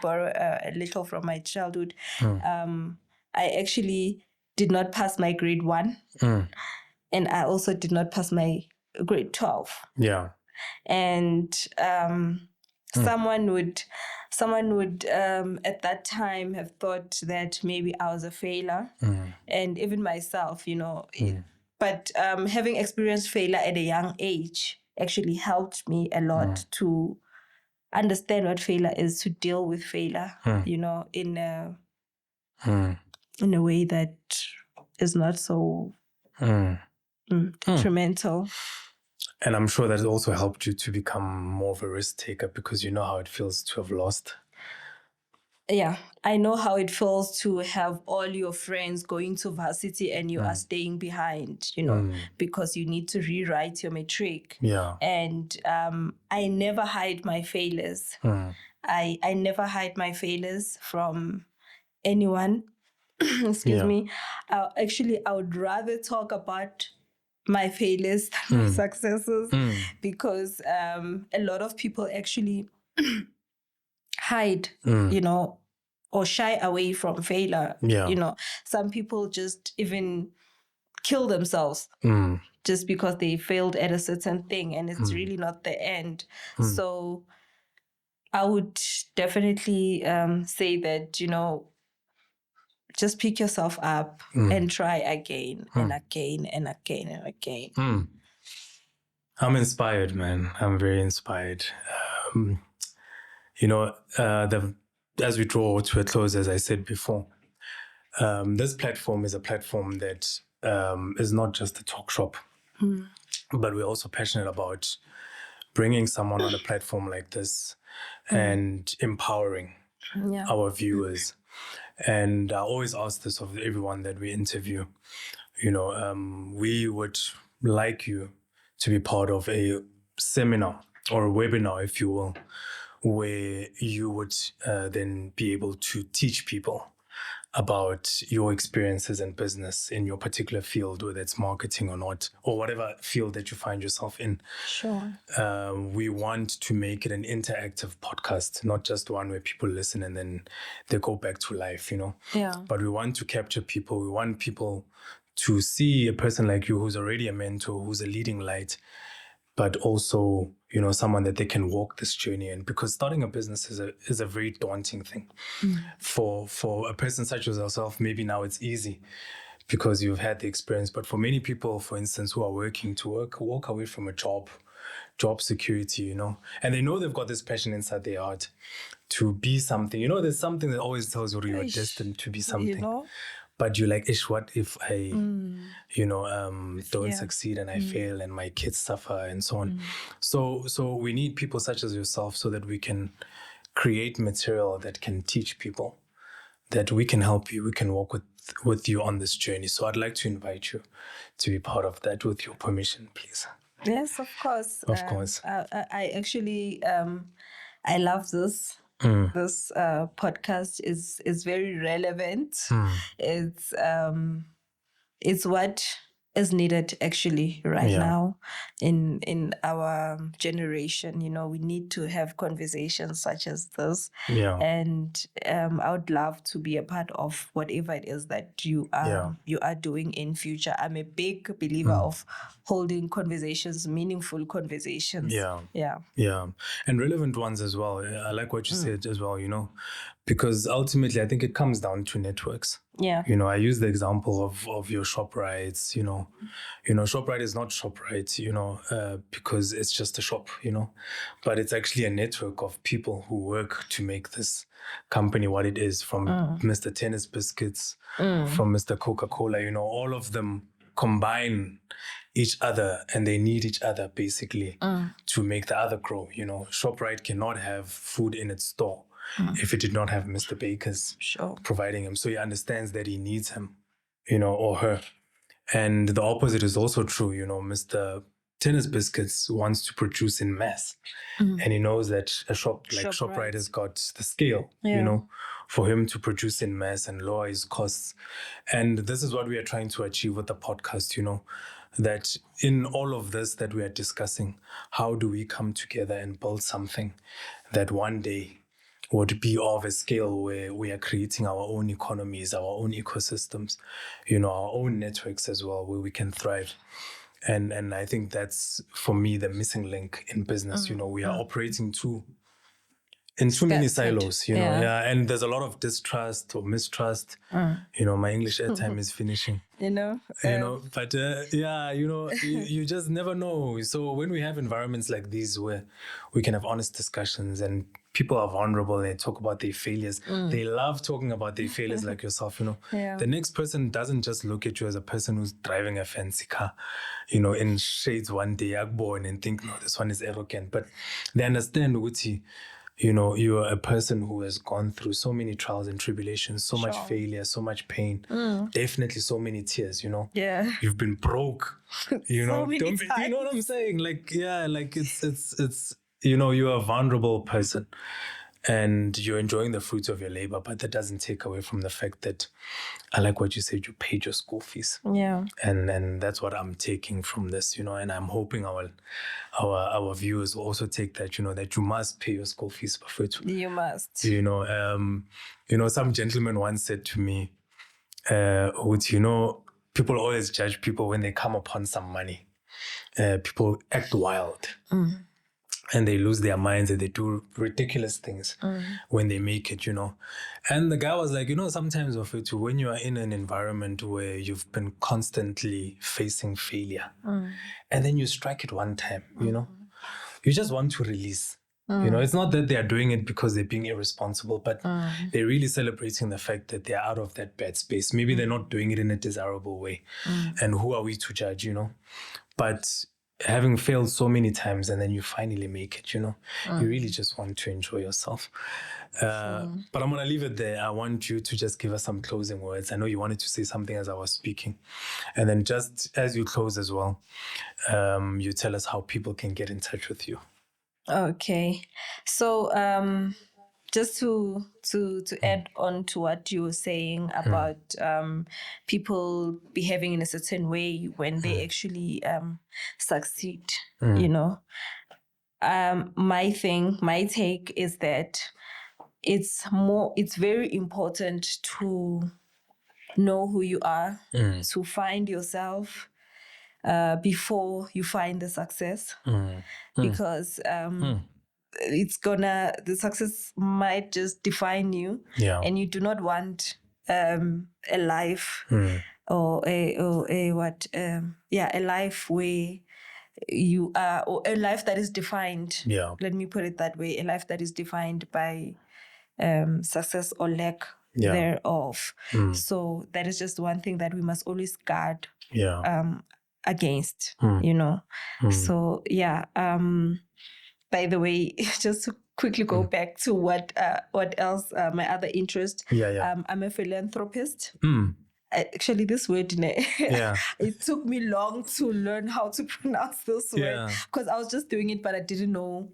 borrow a little from my childhood, I actually did not pass my grade 1, and I also did not pass my grade 12. Yeah. And someone would at that time have thought that maybe I was a failure, and even myself, but having experienced failure at a young age actually helped me a lot to understand what failure is, to deal with failure, in a way that is not so detrimental. And I'm sure that also helped you to become more of a risk taker, because you know how it feels to have lost. Yeah, I know how it feels to have all your friends going to varsity and you are staying behind, because you need to rewrite your matric. Yeah. And I never hide my failures. I never hide my failures from anyone. Excuse me. I would rather talk about my failures than my successes, because a lot of people actually hide, or shy away from failure. Yeah. Some people just even kill themselves just because they failed at a certain thing, and it's really not the end. So I would definitely say that, just pick yourself up and try again and again and again and again. I'm inspired, man. I'm very inspired. As we draw to a close, as I said before, this platform is a platform that is not just a talk shop, but we're also passionate about bringing someone on a platform like this and empowering our viewers. And I always ask this of everyone that we interview. We would like you to be part of a seminar or a webinar, if you will, where you would then be able to teach people about your experiences in business in your particular field, whether it's marketing or not, or whatever field that you find yourself in. Sure. We want to make it an interactive podcast, not just one where people listen and then they go back to life, Yeah. But we want to capture people. We want people to see a person like you who's already a mentor, who's a leading light, but also, someone that they can walk this journey in, because starting a business is a very daunting thing. For a person such as yourself, maybe now it's easy because you've had the experience. But for many people, for instance, who are working to walk away from a job security, and they know they've got this passion inside their heart to be something. There's something that always tells you you're destined to be something. But you're like, what if I, don't succeed and I fail and my kids suffer and so on. So we need people such as yourself so that we can create material that can teach people, that we can help you, we can walk with you on this journey. So I'd like to invite you to be part of that with your permission, please. Yes, of course. Of course. I actually I love this. This podcast is very relevant. It's what is needed actually right now in our generation. You know, we need to have conversations such as this. And I would love to be a part of whatever it is that you are doing in future. I'm a big believer of holding conversations, meaningful conversations. Yeah. And relevant ones as well. I like what you said as well, you know, because ultimately I think it comes down to networks. You know, I use the example of your ShopRites, you know, ShopRite is not ShopRite, you know, because it's just a shop, you know, but it's actually a network of people who work to make this company what it is, from Mr. Tennis Biscuits, from Mr. Coca-Cola, you know, all of them combine each other and they need each other basically to make the other grow. You know, ShopRite cannot have food in its store if it did not have Mr. Baker's providing him. So he understands that he needs him, you know, or her. And the opposite is also true. You know, Mr. Tennis Biscuits wants to produce in mass. And he knows that a shop like ShopRite has got the scale, you know, for him to produce in mass and lower his costs. And this is what we are trying to achieve with the podcast, you know, that in all of this that we are discussing, how do we come together and build something that one day would be of a scale where we are creating our own economies, our own ecosystems, you know, our own networks as well, where we can thrive. And I think that's, for me, the missing link in business. You know, we are operating in too many silos, you know, and there's a lot of distrust or mistrust. You know, my English airtime is finishing. You know, but you know, you just never know. So when we have environments like these where we can have honest discussions and people are vulnerable and they talk about their failures, they love talking about their failures like yourself, you know. The next person doesn't just look at you as a person who's driving a fancy car, you know, in shades one day, born and think, no, this one is arrogant. But they understand, Uti, you know, you are a person who has gone through so many trials and tribulations, so much failure, so much pain, definitely so many tears, you know. You've been broke, you know. You know what I'm saying? Like, like it's you know, you're a vulnerable person and you're enjoying the fruits of your labor, but that doesn't take away from the fact that, I like what you said, you paid your school fees. And that's what I'm taking from this, you know, and I'm hoping our viewers will also take that, you know, that you must pay your school fees. You must. You know, some gentleman once said to me, you know, people always judge people when they come upon some money. People act wild. And they lose their minds and they do ridiculous things when they make it, you know. And the guy was like, you know, sometimes when you are in an environment where you've been constantly facing failure and then you strike it one time, you know, you just want to release. You know, it's not that they are doing it because they're being irresponsible, but they're really celebrating the fact that they're out of that bad space. Maybe they're not doing it in a desirable way. And who are we to judge, you know? But having failed so many times and then you finally make it, you know, you really just want to enjoy yourself. But I'm going to leave it there. I want you to just give us some closing words. I know you wanted to say something as I was speaking. And then just as you close as well, you tell us how people can get in touch with you. Okay. So just to add on to what you were saying about people behaving in a certain way when they actually succeed, you know, my take is that it's very important to know who you are, to find yourself before you find the success, because the success might just define you, and you do not want a life or a life where you are, or a life that is defined. Let me put it that way: a life that is defined by success or lack thereof. So that is just one thing that we must always guard against, you know. So by the way, just to quickly go back to what else, my other interest. I'm a philanthropist. actually, this word, yeah, it took me long to learn how to pronounce this word because I was just doing it, but I didn't know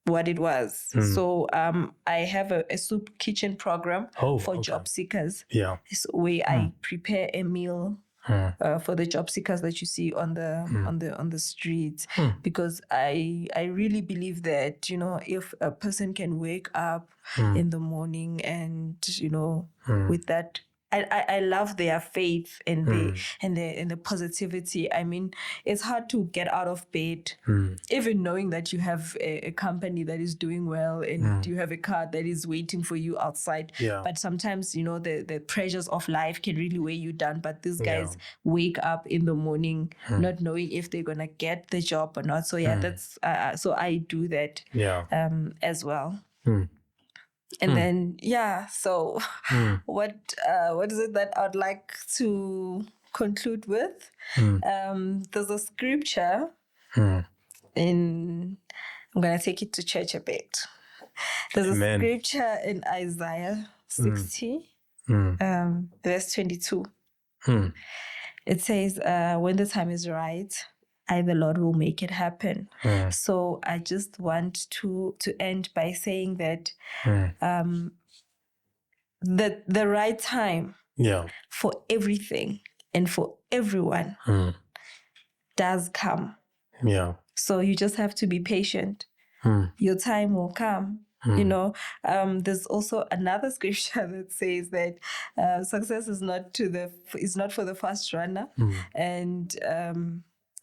what it was. So I have a soup kitchen program for job seekers. Yeah, where I prepare a meal for the job seekers that you see on the streets, because I really believe that, if a person can wake up in the morning and with that, I love their faith and the positivity. I mean, it's hard to get out of bed, even knowing that you have a company that is doing well and you have a car that is waiting for you outside. Yeah. But sometimes, the pressures of life can really weigh you down. But these guys wake up in the morning not knowing if they're gonna get the job or not. So that's so I do that as well. And then so what is it that I'd like to conclude with? There's a scripture in, I'm gonna take it to church a bit. There's a scripture in Isaiah 60 verse 22. It says, when the time is right, I, the Lord, will make it happen. So I just want to end by saying that the right time for everything and for everyone does come. So you just have to be patient. Your time will come. There's also another scripture that says that success is not for the fast runner, and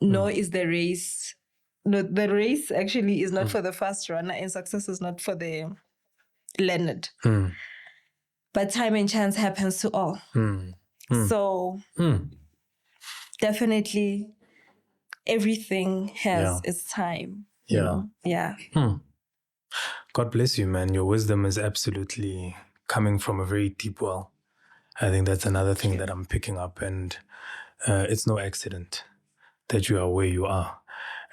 nor is the race. No, the race actually is not for the fast runner, and success is not for the learned. But time and chance happens to all. So definitely everything has its time. God bless you, man. Your wisdom is absolutely coming from a very deep well. I think that's another thing that I'm picking up, and it's no accident that you are where you are.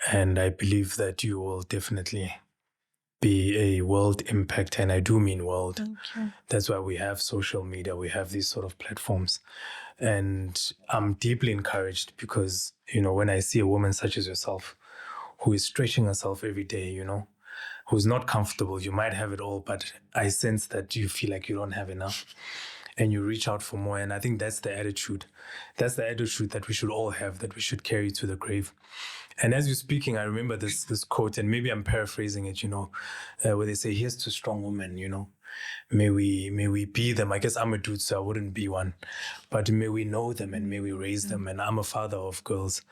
And I believe that you will definitely be a world impact, and I do mean world. That's why we have social media, we have these sort of platforms. And I'm deeply encouraged because, when I see a woman such as yourself who is stretching herself every day, who's not comfortable, you might have it all, but I sense that you feel like you don't have enough and you reach out for more. And I think that's the attitude. That's the attitude that we should all have, that we should carry to the grave. And as you're speaking, I remember this quote, and maybe I'm paraphrasing it, where they say, here's to strong women, may we be them. I guess I'm a dude, so I wouldn't be one, but may we know them and may we raise them. And I'm a father of girls,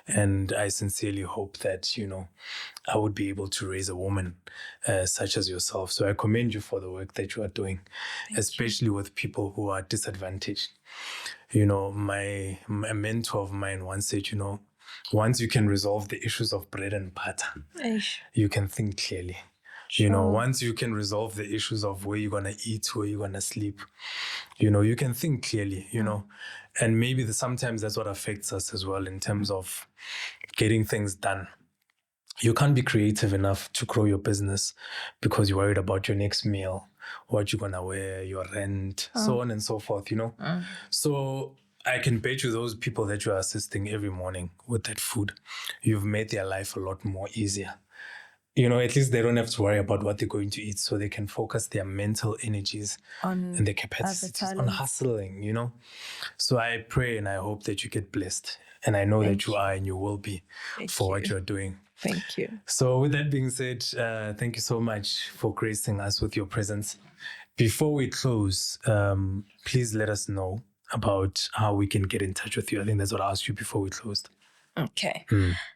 and I sincerely hope that, I would be able to raise a woman such as yourself. So I commend you for the work that you are doing, especially with people who are disadvantaged. A mentor of mine once said, once you can resolve the issues of bread and butter, you can think clearly. Once you can resolve the issues of where you're going to eat, where you're going to sleep, you can think clearly, and maybe sometimes that's what affects us as well in terms of getting things done. You can't be creative enough to grow your business because you're worried about your next meal, what you're going to wear, your rent, so on and so forth, So I can bet you those people that you are assisting every morning with that food, you've made their life a lot more easier. At least they don't have to worry about what they're going to eat, so they can focus their mental energies and their capacities on hustling, So I pray and I hope that you get blessed. And I know that you are and you will be for what you're doing. Thank you. So with that being said, thank you so much for gracing us with your presence. Before we close, please let us know about how we can get in touch with you. I think that's what I asked you before we closed. Okay.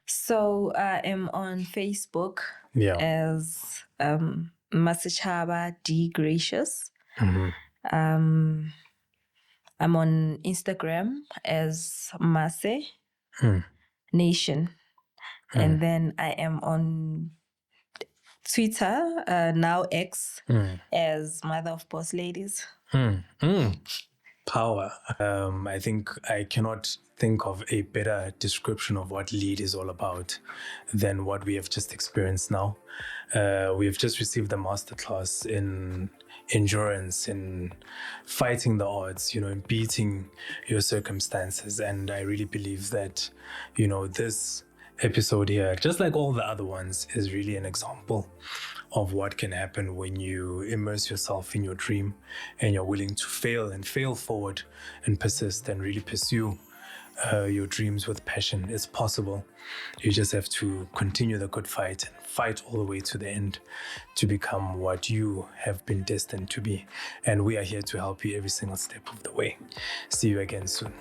So I am on Facebook as Mmasechaba D Gracious. I'm on Instagram as Mase Nation. And then I am on Twitter, now X, as Mother of Boss Ladies. Power. I think I cannot think of a better description of what lead is all about than what we have just experienced now. We have just received the masterclass in endurance, in fighting the odds, in beating your circumstances. And I really believe that, this episode here, just like all the other ones, is really an example of what can happen when you immerse yourself in your dream and you're willing to fail and fail forward and persist and really pursue your dreams with passion. It's possible. You just have to continue the good fight and fight all the way to the end to become what you have been destined to be. And we are here to help you every single step of the way. See you again soon.